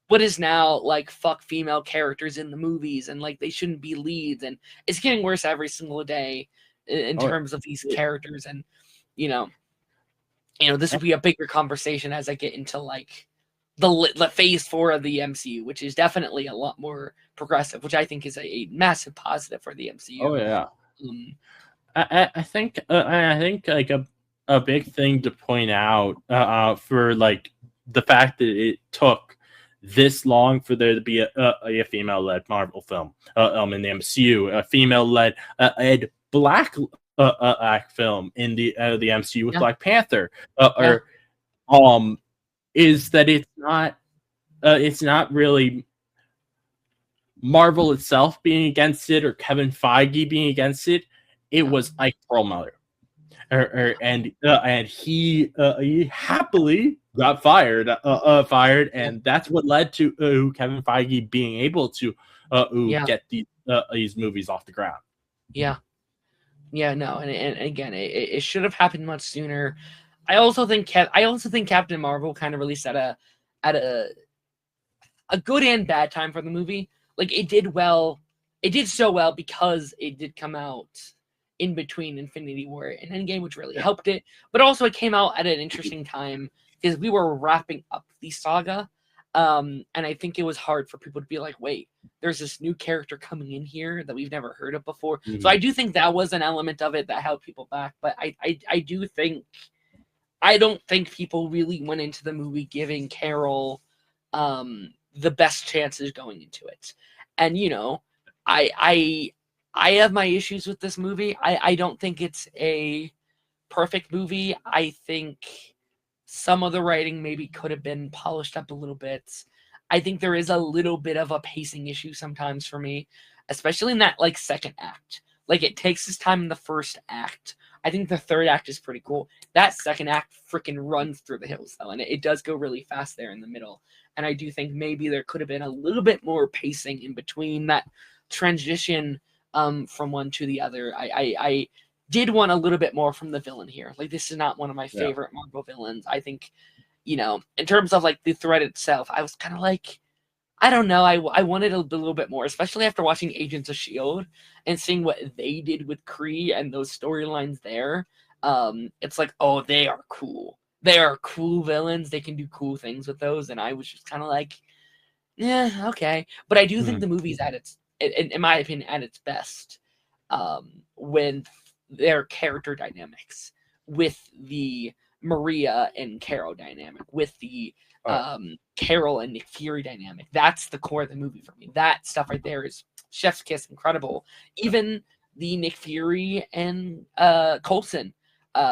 what is now like fuck female characters in the movies and like they shouldn't be leads, and it's getting worse every single day in terms of these characters. And you know this will be a bigger conversation as I get into like the phase 4 of the MCU, which is definitely a lot more progressive, which I think is a massive positive for the MCU. Oh yeah. I think like a big thing to point out for like the fact that it took this long for there to be a female-led Marvel film in the MCU, a female-led black film in the MCU with Black Panther, is that it's not really Marvel itself being against it or Kevin Feige being against it. It was Ike Perlmutter, and he happily got fired, and that's what led to Kevin Feige being able to get these movies off the ground. No, and again, it should have happened much sooner. I also think Captain Marvel kind of released at a good and bad time for the movie. Like it did so well because it did come out in between Infinity War and Endgame, which really helped it. But also it came out at an interesting time because we were wrapping up the saga. And I think it was hard for people to be like, wait, there's this new character coming in here that we've never heard of before. So I do think that was an element of it that held people back. But I don't think people really went into the movie giving Carol the best chances going into it. And I have my issues with this movie. I don't think it's a perfect movie. I think some of the writing maybe could have been polished up a little bit. I think there is a little bit of a pacing issue sometimes for me, especially in that like second act. Like it takes its time in the first act. I think the third act is pretty cool. That second act freaking runs through the hills though, and it does go really fast there in the middle. And I do think maybe there could have been a little bit more pacing in between that transition from one to the other. I did want a little bit more from the villain here. Like this is not one of my favorite Marvel villains. I think, in terms of like the threat itself, I was kind of like, I don't know. I wanted a little bit more, especially after watching Agents of S.H.I.E.L.D. and seeing what they did with Kree and those storylines there. It's like, oh, they are cool. They are cool villains. They can do cool things with those. And I was just kind of like, yeah, okay. But I do think the movie's at its, in my opinion, at its best when their character dynamics, with the Maria and Carol dynamic, with the Carol and Nick Fury dynamic. That's the core of the movie for me. That stuff right there is chef's kiss, incredible. Even the Nick Fury and Coulson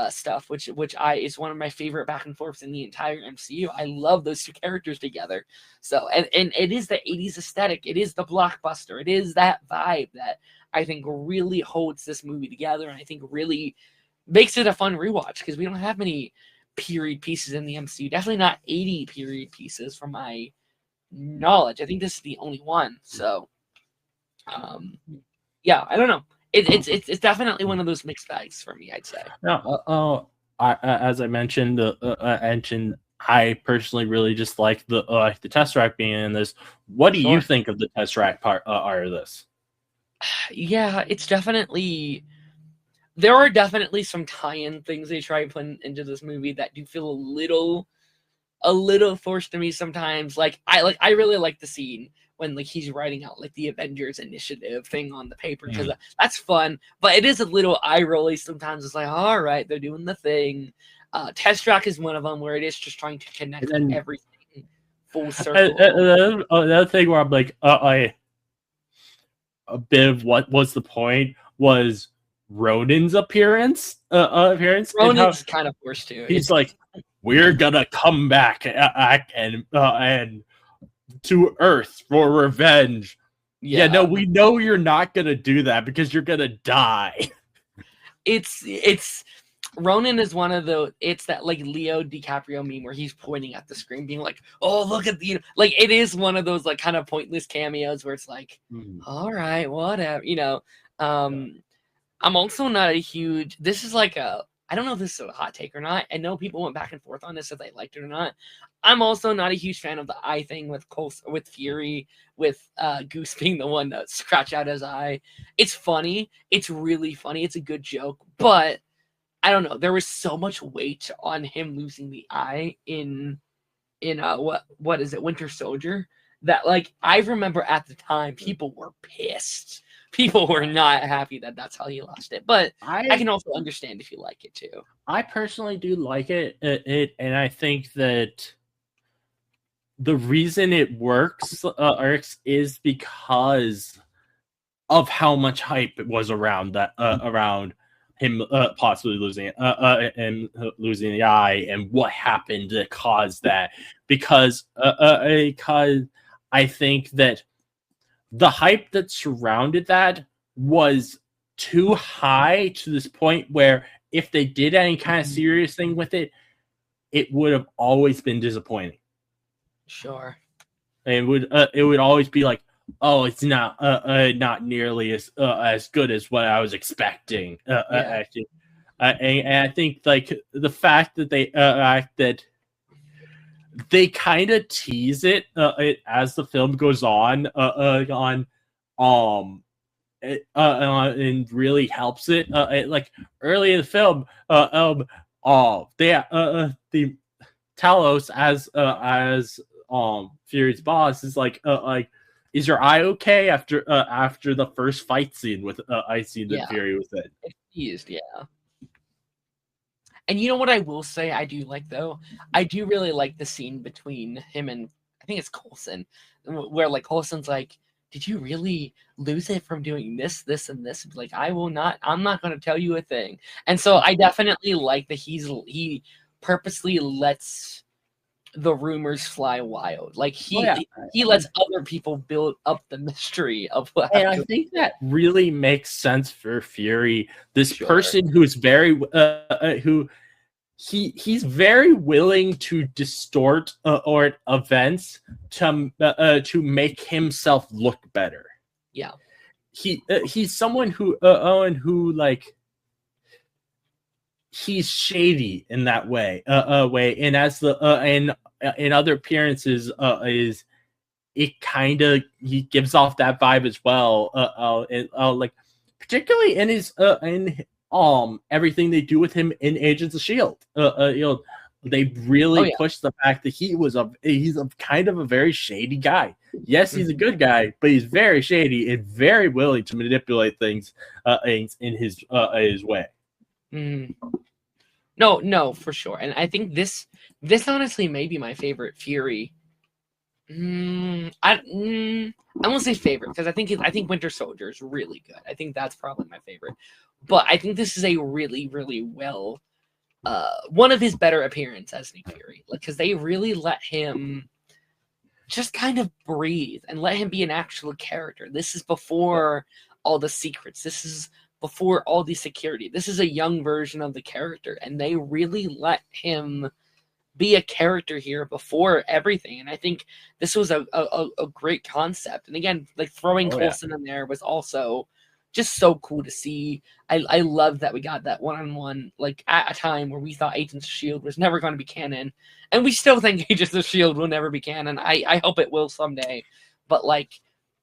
stuff, which is one of my favorite back and forths in the entire MCU. I love those two characters together. So and it is the 80s aesthetic. It is the blockbuster. It is that vibe that I think really holds this movie together, and I think really makes it a fun rewatch because we don't have many period pieces in the MCU. Definitely not 80 period pieces from my knowledge. I think this is the only one. So yeah, I don't know. It's definitely one of those mixed bags for me, I'd say. No, as I mentioned, I personally really just like the Tesseract being in this. What do you think of the Tesseract part of this? Yeah, it's definitely. There are definitely some tie-in things they try to put into this movie that do feel a little forced to me sometimes. Like I really like the scene when like he's writing out like the Avengers Initiative thing on the paper because that's fun, but it is a little eye-rolly sometimes. It's like, all right, they're doing the thing. Tesseract is one of them where it is just trying to connect everything full circle. Another thing where I'm like, a bit of what was the point was Ronan's appearance. Ronan's kind of forced too. He's like, we're gonna come back and to Earth for revenge. Yeah, no, Yeah. we know you're not gonna do that because you're gonna die. It's Ronan is one of the it's that like Leo DiCaprio meme where he's pointing at the screen being like, oh, look at the, like, it is one of those like kind of pointless cameos where it's like, all right, whatever, I'm also not a huge, this is like I don't know if this is a hot take or not. I know people went back and forth on this if they liked it or not. I'm also not a huge fan of the eye thing with with Fury, with Goose being the one to scratch out his eye. It's funny. It's really funny. It's a good joke, but I don't know. There was so much weight on him losing the eye in what is it, Winter Soldier, that like I remember at the time people were pissed. People were not happy that that's how he lost it. But I can also understand if you like it too. I personally do like it, and I think that the reason it works is because of how much hype it was around that around him possibly losing and losing the eye and what happened that caused that. Because I think that the hype that surrounded that was too high to this point where if they did any kind of serious thing with it, it would have always been disappointing. Sure. And it would always be like, oh, it's not nearly as good as what I was expecting. Actually, and I think like the fact that they kind of tease it as the film goes on and really helps it. Like early in the film, the Talos as Fury's boss is like, is your eye okay after the first fight scene with I scene that Fury was in? It's teased, yeah. And you know what I will say I do like, though? I do really like the scene between him and, I think it's Coulson, where, like, Coulson's like, did you really lose it from doing this, this, and this? Like, I'm not going to tell you a thing. And so I definitely like that he purposely lets the rumors fly wild. Like, he lets other people build up the mystery of what happened. And I think that really makes sense for Fury. This person who's very he's very willing to distort or events to make himself look better. Yeah, he's someone who like he's shady in that way. And as the in other appearances is it kind of he gives off that vibe as well. Like particularly in his everything they do with him in Agents of S.H.I.E.L.D. They really push the fact that he's a kind of a very shady guy. Yes, he's a good guy, but he's very shady and very willing to manipulate things in his way. No, for sure. And I think this honestly may be my favorite Fury. I won't say favorite because I think Winter Soldier is really good. I think that's probably my favorite. But I think this is a really, really well one of his better appearances as Nick Fury. Like, because they really let him just kind of breathe and let him be an actual character. This is before all the secrets. This is before all the security. This is a young version of the character, and they really let him be a character here before everything. And I think this was a great concept. And again, like throwing Coulson in there was also just so cool to see. I love that we got that one-on-one, like at a time where we thought Agents of S.H.I.E.L.D. was never going to be canon. And we still think Agents of S.H.I.E.L.D. will never be canon. I hope it will someday. But like,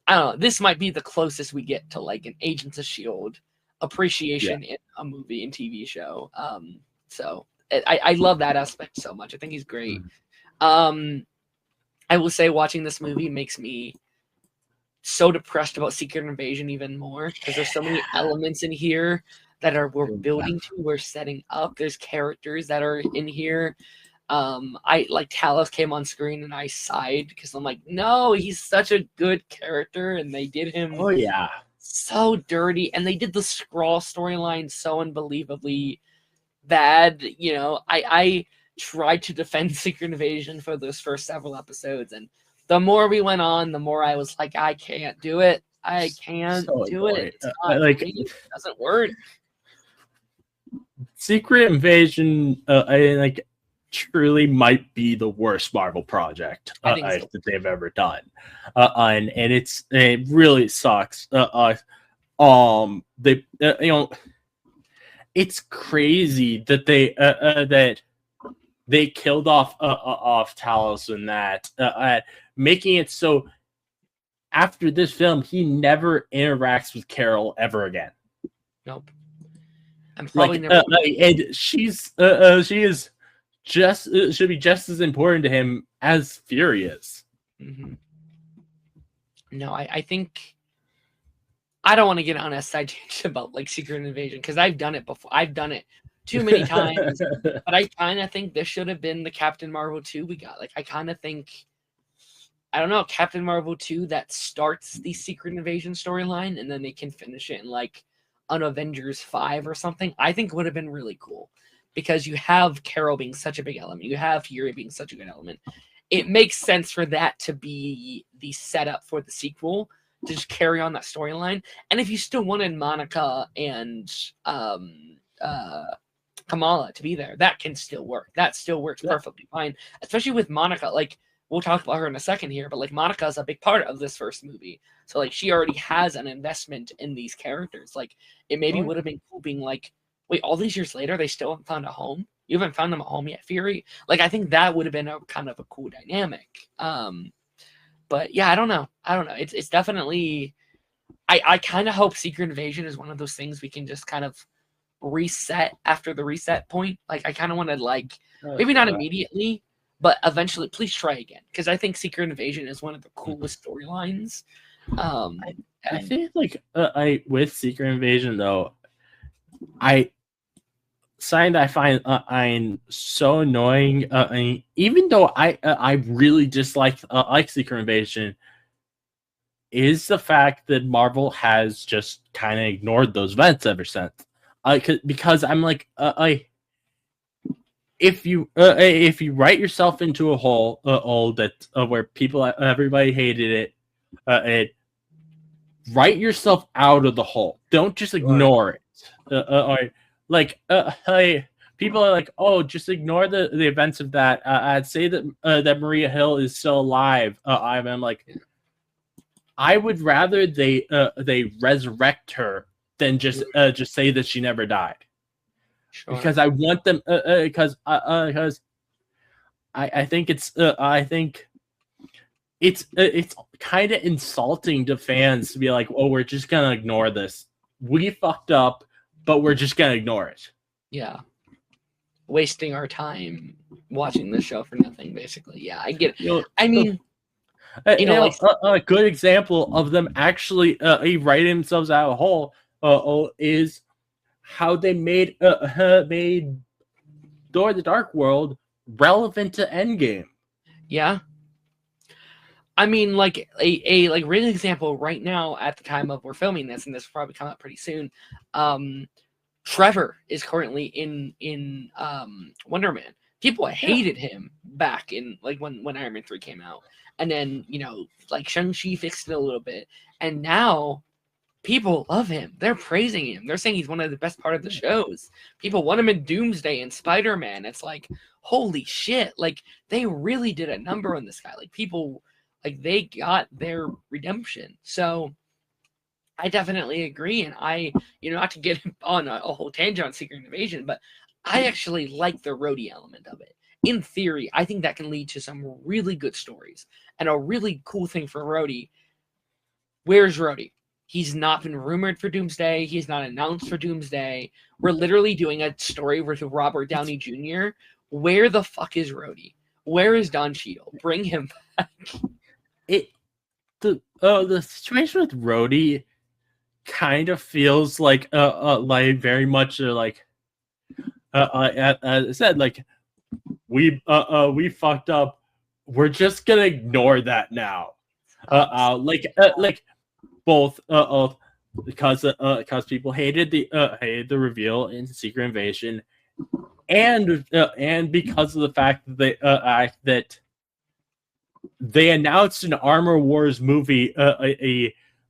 I don't know, this might be the closest we get to like an Agents of S.H.I.E.L.D. appreciation in a movie and TV show. So I love that aspect so much. I think he's great. I will say watching this movie makes me so depressed about Secret Invasion even more because there's so many elements in here that we're building to, we're setting up. There's characters that are in here. I like Talos came on screen and I sighed because I'm like, no, he's such a good character, and they did him so dirty, and they did the Skrull storyline so unbelievably bad. I tried to defend Secret Invasion for those first several episodes, and the more we went on, the more I was like, I can't do it. I can't So do annoying. it. It's not Like, it doesn't work. Secret Invasion, like truly might be the worst Marvel project I think so. that they've ever done, and it really sucks. They it's crazy that they killed off Talos in that, making it so after this film he never interacts with Carol ever again. Nope. I'm probably Like, never. and she is just should be just as important to him as Fury is. Mm-hmm. No, I think I don't want to get on a side tangent about like Secret Invasion because I've done it before. I've done it too many times, but I kind of think this should have been the Captain Marvel 2 we got. Like, I kind of think, I don't know, Captain Marvel 2 that starts the Secret Invasion storyline and then they can finish it in like an Avengers 5 or something. I think would have been really cool because you have Carol being such a big element. You have Fury being such a good element. It makes sense for that to be the setup for the sequel, to just carry on that storyline. And if you still wanted Monica and Kamala to be there, that can still work. That still works perfectly fine, especially with Monica. Like, we'll talk about her in a second here, but like Monica is a big part of this first movie. So like she already has an investment in these characters. Like, it maybe would have been cool being like, wait, all these years later, they still haven't found a home? You haven't found them a home yet, Fury? Like, I think that would have been a kind of a cool dynamic. But yeah, I don't know. It's definitely, I kind of hope Secret Invasion is one of those things we can just kind of reset after the reset point. Like, I kind of want to, like, maybe not immediately, but eventually, please try again, because I think Secret Invasion is one of the coolest storylines. I think like with Secret Invasion though, something that I find I'm so annoying. Even though I really dislike like Secret Invasion, is the fact that Marvel has just kind of ignored those events ever since. Because I'm like, if you write yourself into a hole that where everybody hated it, write yourself out of the hole. Don't just ignore it. People are like, oh, just ignore the events of that. I'd say that Maria Hill is still alive. I'm like, I would rather they resurrect her than just say that she never died. Sure. Because I want them because I think it's kind of insulting to fans to be like, oh, we're just gonna ignore this. We fucked up, but we're just gonna ignore it. Yeah, wasting our time watching this show for nothing, basically. Yeah, I get it. I mean, like, a good example of them actually writing themselves out of a hole is how they made Thor: The Dark World relevant to Endgame. Yeah. I mean, like a like real example right now at the time of we're filming this, and this will probably come out pretty soon. Trevor is currently in Wonder Man. People hated him back in like when Iron Man 3 came out, and then like Shang-Chi fixed it a little bit, and now people love him. They're praising him. They're saying he's one of the best part of the shows. People want him in Doomsday and Spider-Man. It's like, holy shit! Like, they really did a number on this guy. Like, people. Like, they got their redemption. So I definitely agree. And I, not to get on a whole tangent on Secret Invasion, but I actually like the Rhodey element of it. In theory, I think that can lead to some really good stories. And a really cool thing for Rhodey. Where's Rhodey? He's not been rumored for Doomsday. He's not announced for Doomsday. We're literally doing a story with Robert Downey Jr. Where the fuck is Rhodey? Where is Don Cheadle? Bring him back. The situation with Rhodey kind of feels like very much like as I said, like we fucked up. We're just gonna ignore that now. Like both because people hated the reveal in Secret Invasion, and because of the fact that they announced an Armor Wars movie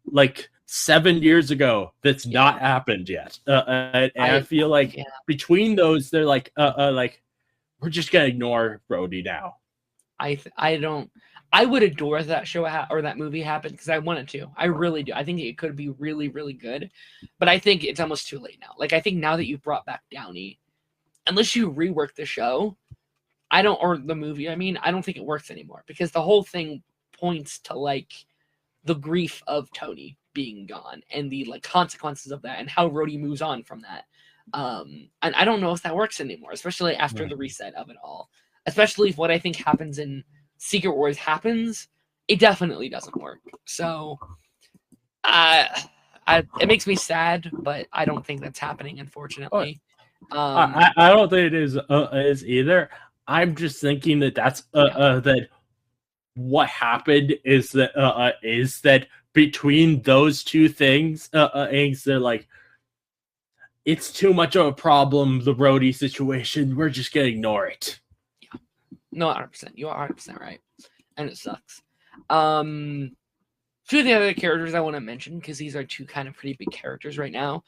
like 7 years ago that's not happened yet. And I feel like between those, they're like we're just gonna ignore Brody now. I would adore that show or that movie happen because I want it to. I really do. I think it could be really, really good. But I think it's almost too late now. Like, I think now that you've brought back Downey, unless you rework the show, or the movie, I don't think it works anymore because the whole thing points to like the grief of Tony being gone and the like consequences of that and how Rhodey moves on from that. And I don't know if that works anymore, especially after the reset of it all. Especially if what I think happens in Secret Wars happens, it definitely doesn't work. So, it makes me sad, but I don't think that's happening, unfortunately. I don't think it is either. I'm just thinking that's that what happened is that between those two things, they're like, it's too much of a problem, the Brody situation. We're just gonna ignore it. Yeah, no, 100%. You are 100% right, and it sucks. Two of the other characters I want to mention because these are two kind of pretty big characters right now.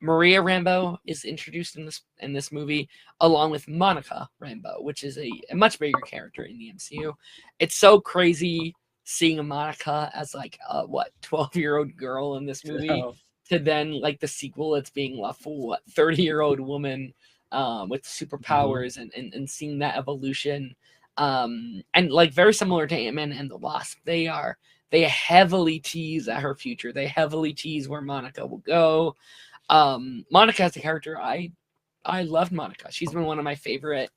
Maria Rambeau is introduced in this movie along with Monica Rambeau, which is a much bigger character in the MCU. It's so crazy seeing Monica as like a 12-year-old girl in this movie to then like the sequel it's being left for 30-year-old woman with superpowers and seeing that evolution. And like very similar to Ant-Man and the Wasp, they heavily tease at her future. They heavily tease where Monica will go. Monica as a character, I loved Monica. She's been one of my favorite,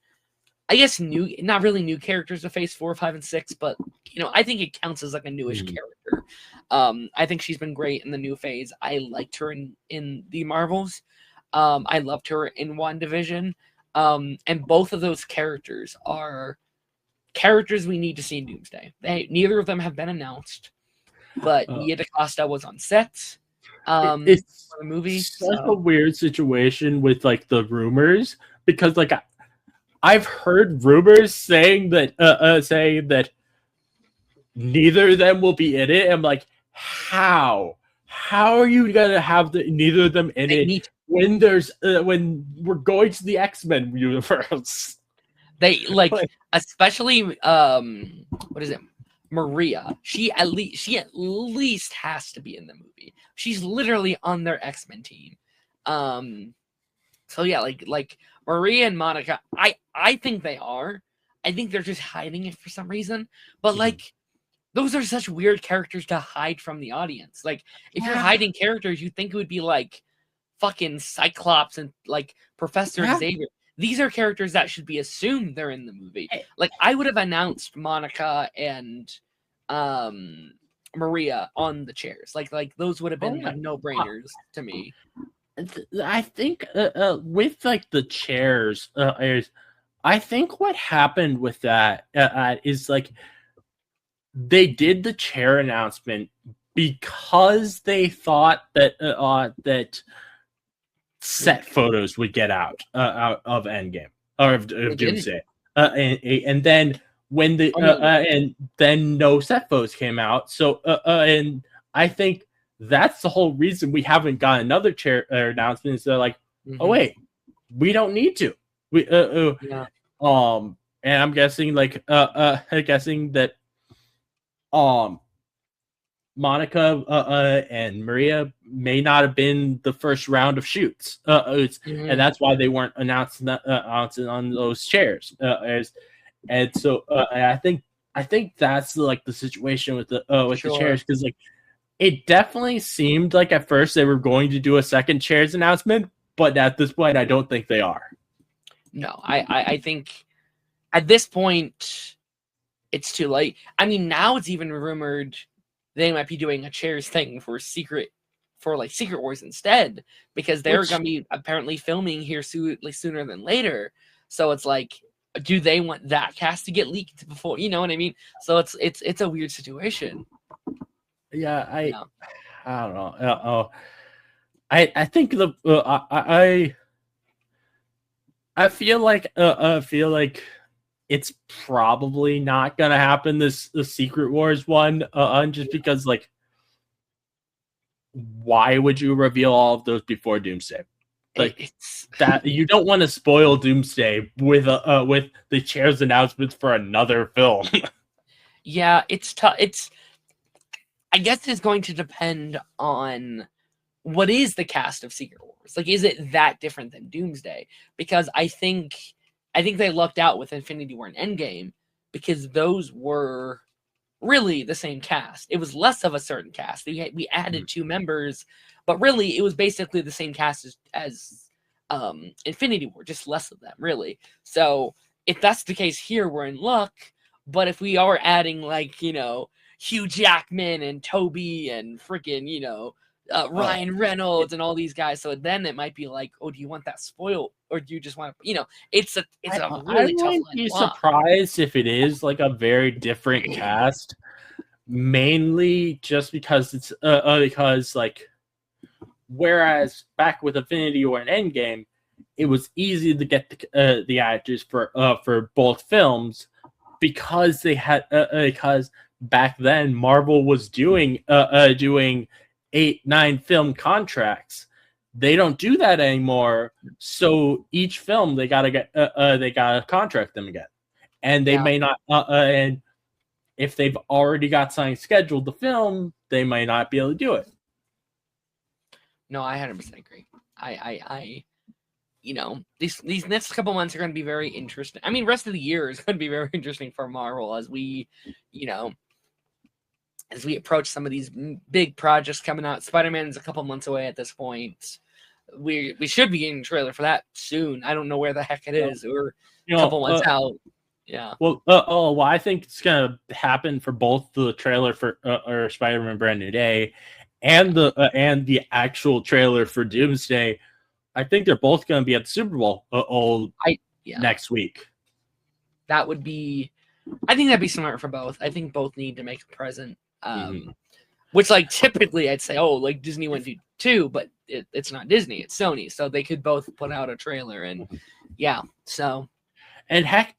I guess not really new characters to Phase 4, 5, and 6, but I think it counts as like a newish character. I think she's been great in the new Phase. I liked her in the Marvels. I loved her in WandaVision. And both of those characters are characters we need to see in Doomsday. Neither of them have been announced, but Nia DaCosta was on set. It's for the movie. Such a weird situation with like the rumors because like I've heard rumors saying that neither of them will be in it. I'm like, how are you gonna have neither of them in it when when we're going to the X-Men universe? They like especially what is it? Maria. She at least has to be in the movie. She's literally on their X-Men team. So yeah, like Maria and Monica, I think they are. I think they're just hiding it for some reason. But like those are such weird characters to hide from the audience. Like if you're hiding characters, you think it would be like fucking Cyclops and like Professor Xavier. These are characters that should be assumed they're in the movie. Like I would have announced Monica and Maria on the chairs. Like those would have been like no-brainers to me. I think with like the chairs, I think what happened with that is like they did the chair announcement because they thought that that set photos would get out of Endgame or of Doomsday, and then when and then no set photos came out. So and I think that's the whole reason we haven't got another chair announcement. Is they're like, oh wait, we don't need to. And I'm guessing that Monica and Maria may not have been the first round of shoots, and that's why they weren't announcing on those chairs. And so I think that's like the situation with the chairs, because like it definitely seemed like at first they were going to do a second chairs announcement, but at this point I don't think they are. No, I think at this point it's too late. I mean, now it's even rumored they might be doing a chairs thing for Secret Wars instead, because they're going to be apparently filming here sooner than later. So it's like, do they want that cast to get leaked before? You know what I mean? So it's a weird situation. Yeah, I don't know. I think I feel like it's probably not gonna happen. The Secret Wars one, just because like, why would you reveal all of those before Doomsday? Like It's that, you don't want to spoil Doomsday with the chair's announcements for another film. yeah, it's tough. I guess it's going to depend on what is the cast of Secret Wars. Like, is it that different than Doomsday? Because I think they lucked out with Infinity War and Endgame because those were really the same cast. It was less of a certain cast. We added 2 members, but really it was basically the same cast as Infinity War, just less of them, really. So if that's the case here, we're in luck. But if we are adding, like, Hugh Jackman and Toby and freaking, Ryan Reynolds and all these guys, so then it might be like, oh, do you want that spoiled, or do you just want to, it's a really tough line. I wouldn't be surprised if it is like a very different cast, mainly just because it's because like, whereas back with Infinity War and Endgame, it was easy to get the actors for both films because they had because back then Marvel was doing 8-9 film contracts. They don't do that anymore. So each film they gotta contract them again, and they may not. And if they've already got something scheduled to film, they might not be able to do it. No, I 100% agree. These next couple months are going to be very interesting. I mean, rest of the year is going to be very interesting for Marvel as we, as we approach some of these big projects coming out. Spider-Man's a couple months away at this point. We should be getting a trailer for that soon. I don't know where the heck it is. We're a couple months out. Yeah. Well, I think it's gonna happen for both the trailer for or Spider-Man: Brand New Day, and the actual trailer for Doomsday. I think they're both gonna be at the Super Bowl next week. That would be. I think that'd be smart for both. I think both need to make a present. Which, like, typically I'd say, oh, like Disney went to 2, but it's not Disney, it's Sony, so they could both put out a trailer, and yeah, so. And heck,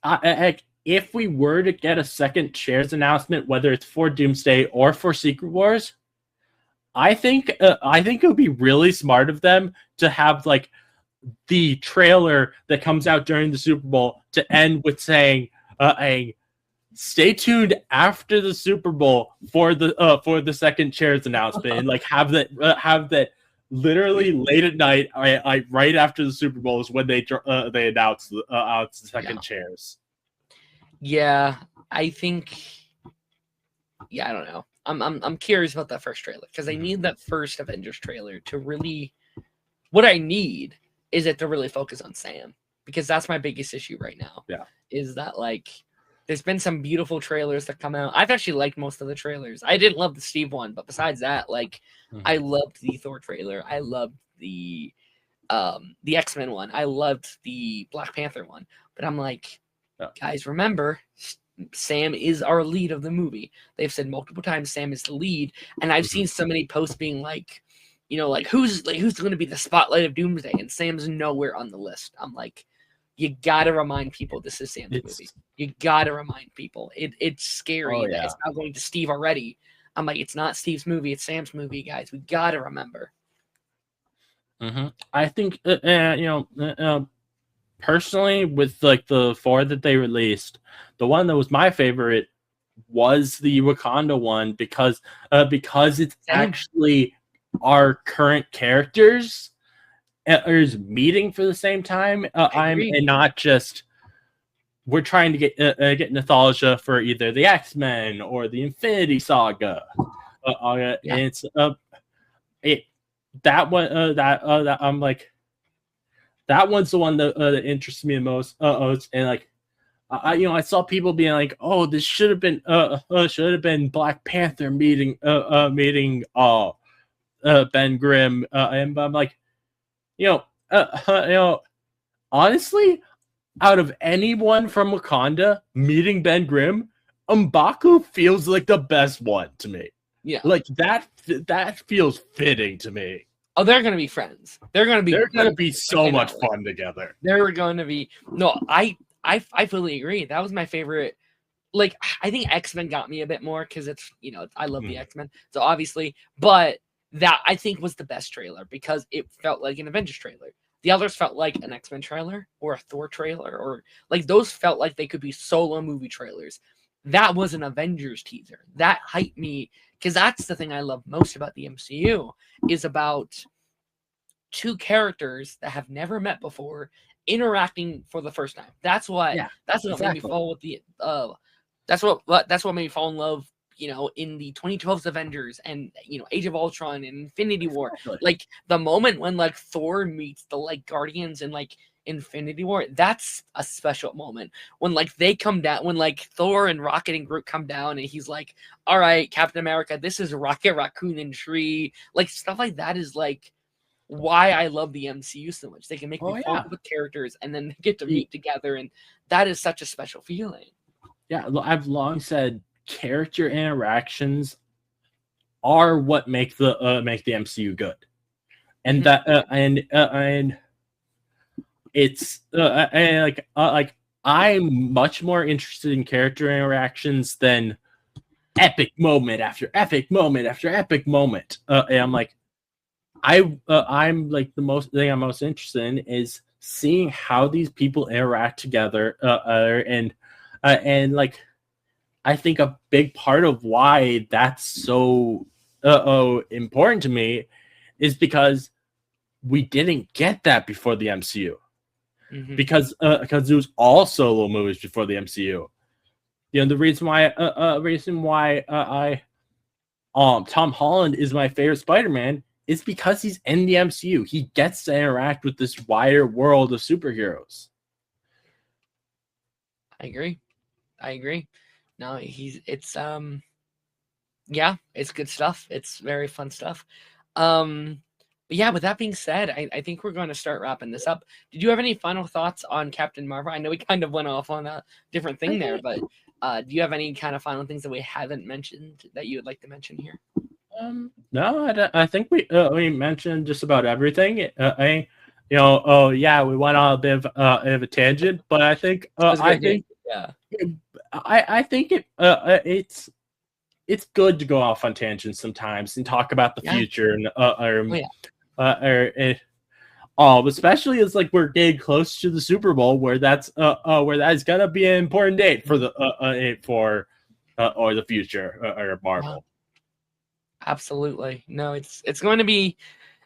if we were to get a second shares announcement, whether it's for Doomsday or for Secret Wars, I think it would be really smart of them to have like the trailer that comes out during the Super Bowl to end with saying, "Stay tuned after the Super Bowl for the second shares announcement," and like have that literally late at night, right after the Super Bowl is when they announce the second shares. Yeah, I think. Yeah, I don't know. I'm curious about that first trailer because I need that first Avengers trailer to really. What I need is it to really focus on Sam, because that's my biggest issue right now. Yeah, is that like. There's been some beautiful trailers that come out. I've actually liked most of the trailers. I didn't love the Steve one, but besides that, like, I loved the Thor trailer. I loved the X-Men one. I loved the Black Panther one. But I'm like, guys, remember, Sam is our lead of the movie. They've said multiple times Sam is the lead, and I've seen so many posts being like, who's going to be the spotlight of Doomsday, and Sam's nowhere on the list. I'm like, you gotta remind people this is Sam's movie. You gotta remind people. It's scary that it's not going to Steve already. I'm like, it's not Steve's movie, it's Sam's movie, guys. We gotta remember. I think personally, with like the 4 that they released, the one that was my favorite was the Wakanda one because it's actually our current characters is meeting for the same time. And not just we're trying to get nostalgia for either the X-Men or the Infinity Saga. And it's that one that I'm like, that one's the one that interests me the most. And like, I saw people being like, "Oh, this should have been Black Panther meeting Ben Grimm," and I'm like, honestly, out of anyone from Wakanda meeting Ben Grimm, M'Baku feels like the best one to me. Yeah, like that feels fitting to me. Oh, they're gonna be friends. They're gonna be so much fun together. They're going to be. No, I I fully agree. That was my favorite. Like, I think X-Men got me a bit more because it's, I love the X-Men. So obviously, but that I think was the best trailer because it felt like an Avengers trailer. The others felt like an X-Men trailer or a Thor trailer, or like those felt like they could be solo movie trailers. That was an Avengers teaser. That hyped me because that's the thing I love most about the MCU is about two characters that have never met before interacting for the first time. That's what made me fall with the that's what made me fall in love, in the 2012's Avengers and Age of Ultron and Infinity War. Like the moment when like Thor meets the like Guardians and like Infinity War, that's a special moment. When like they come down, when like Thor and Rocket and Groot come down and he's like, all right, Captain America, this is Rocket Raccoon and Tree. Like stuff like that is like why I love the MCU so much. They can make me fall with characters and then get to meet together, and that is such a special feeling. Yeah, I've long said character interactions are what make the MCU good, and that and it's like I'm much more interested in character interactions than epic moment after epic moment after epic moment. And I'm like, I'm like the most thing I'm most interested in is seeing how these people interact together, and like I think a big part of why that's so important to me is because we didn't get that before the MCU, because it was all solo movies before the MCU. The reason why Tom Holland is my favorite Spider-Man is because he's in the MCU. He gets to interact with this wider world of superheroes. I agree. No, it's good stuff. It's very fun stuff. But yeah, with that being said, I think we're going to start wrapping this up. Did you have any final thoughts on Captain Marvel? I know we kind of went off on a different thing there, but do you have any kind of final things that we haven't mentioned that you would like to mention here? No, I think we mentioned just about everything. We went on a bit of a tangent, but I think it's good to go off on tangents sometimes and talk about the future and especially as like we're getting close to the Super Bowl, where that's gonna be an important date for the or the future or Marvel. Absolutely. No, it's going to be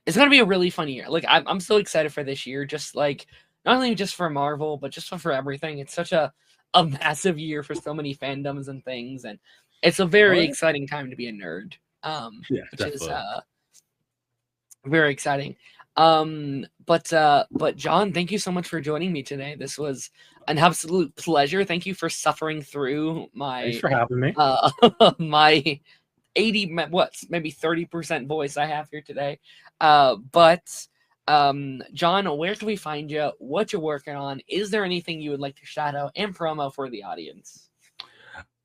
a really fun year. Like I'm so excited for this year, just like not only just for Marvel, but just for everything. It's such a massive year for so many fandoms and things, and it's a very exciting time to be a nerd. Which definitely is very exciting. But John, thank you so much for joining me today. This was an absolute pleasure. Thank you for suffering through my Thanks for having me. My 80 maybe 30% voice I have here today. But John, where can we find you? What you're working on? Is there anything you would like to shout out and promo for the audience?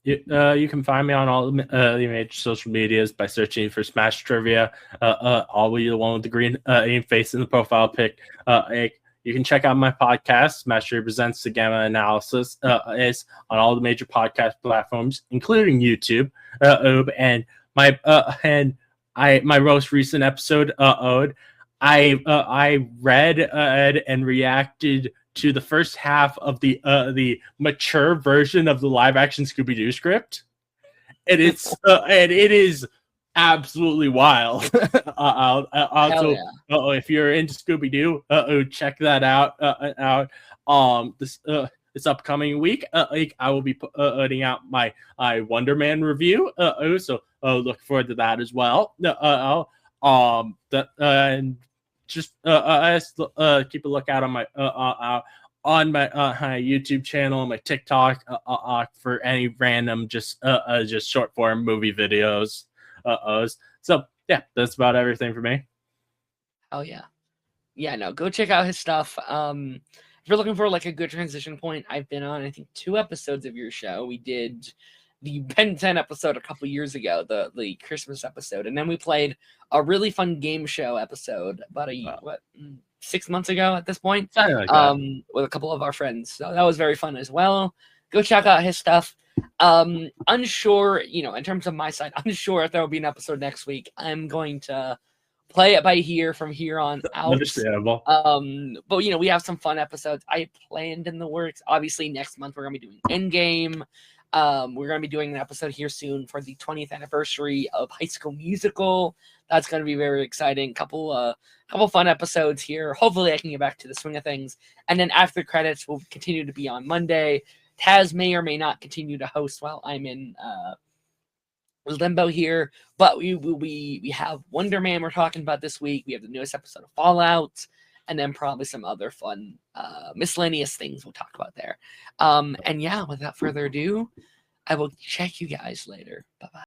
You can find me on all the major social medias by searching for Smash Trivia. Always the one with the green face in the profile pic. You can check out my podcast, Smash Trivia Presents the Gamma Analysis. Is on all the major podcast platforms, including YouTube. And my most recent episode, I read and reacted to the first half of the mature version of the live action Scooby-Doo script, and it is absolutely wild. If you're into Scooby-Doo, check that out. This upcoming week, I will be putting out my Wonder Man review. So look forward to that as well. And just keep a lookout on my YouTube channel and my TikTok for any random just short form movie videos. So yeah, that's about everything for me. Oh yeah, no, go check out his stuff. If you're looking for like a good transition point, I've been on I think 2 episodes of your show. We did the Ben 10 episode a couple years ago, the Christmas episode, and then we played a really fun game show episode about 6 months ago at this point, Something like that. with a couple of our friends. So that was very fun as well. Go check out his stuff. Unsure, in terms of my side, unsure if there will be an episode next week. I'm going to play it by ear from here on out. Understandable. But we have some fun episodes I planned in the works. Obviously, next month we're gonna be doing Endgame. We're gonna be doing an episode here soon for the 20th anniversary of High School Musical. That's gonna be very exciting. Couple fun episodes here. Hopefully, I can get back to the swing of things. And then after credits will continue to be on Monday. Taz may or may not continue to host while I'm in limbo here, but we have Wonder Man we're talking about this week. We have the newest episode of Fallout, and then probably some other fun miscellaneous things we'll talk about there. And yeah, without further ado, I will check you guys later. Bye bye.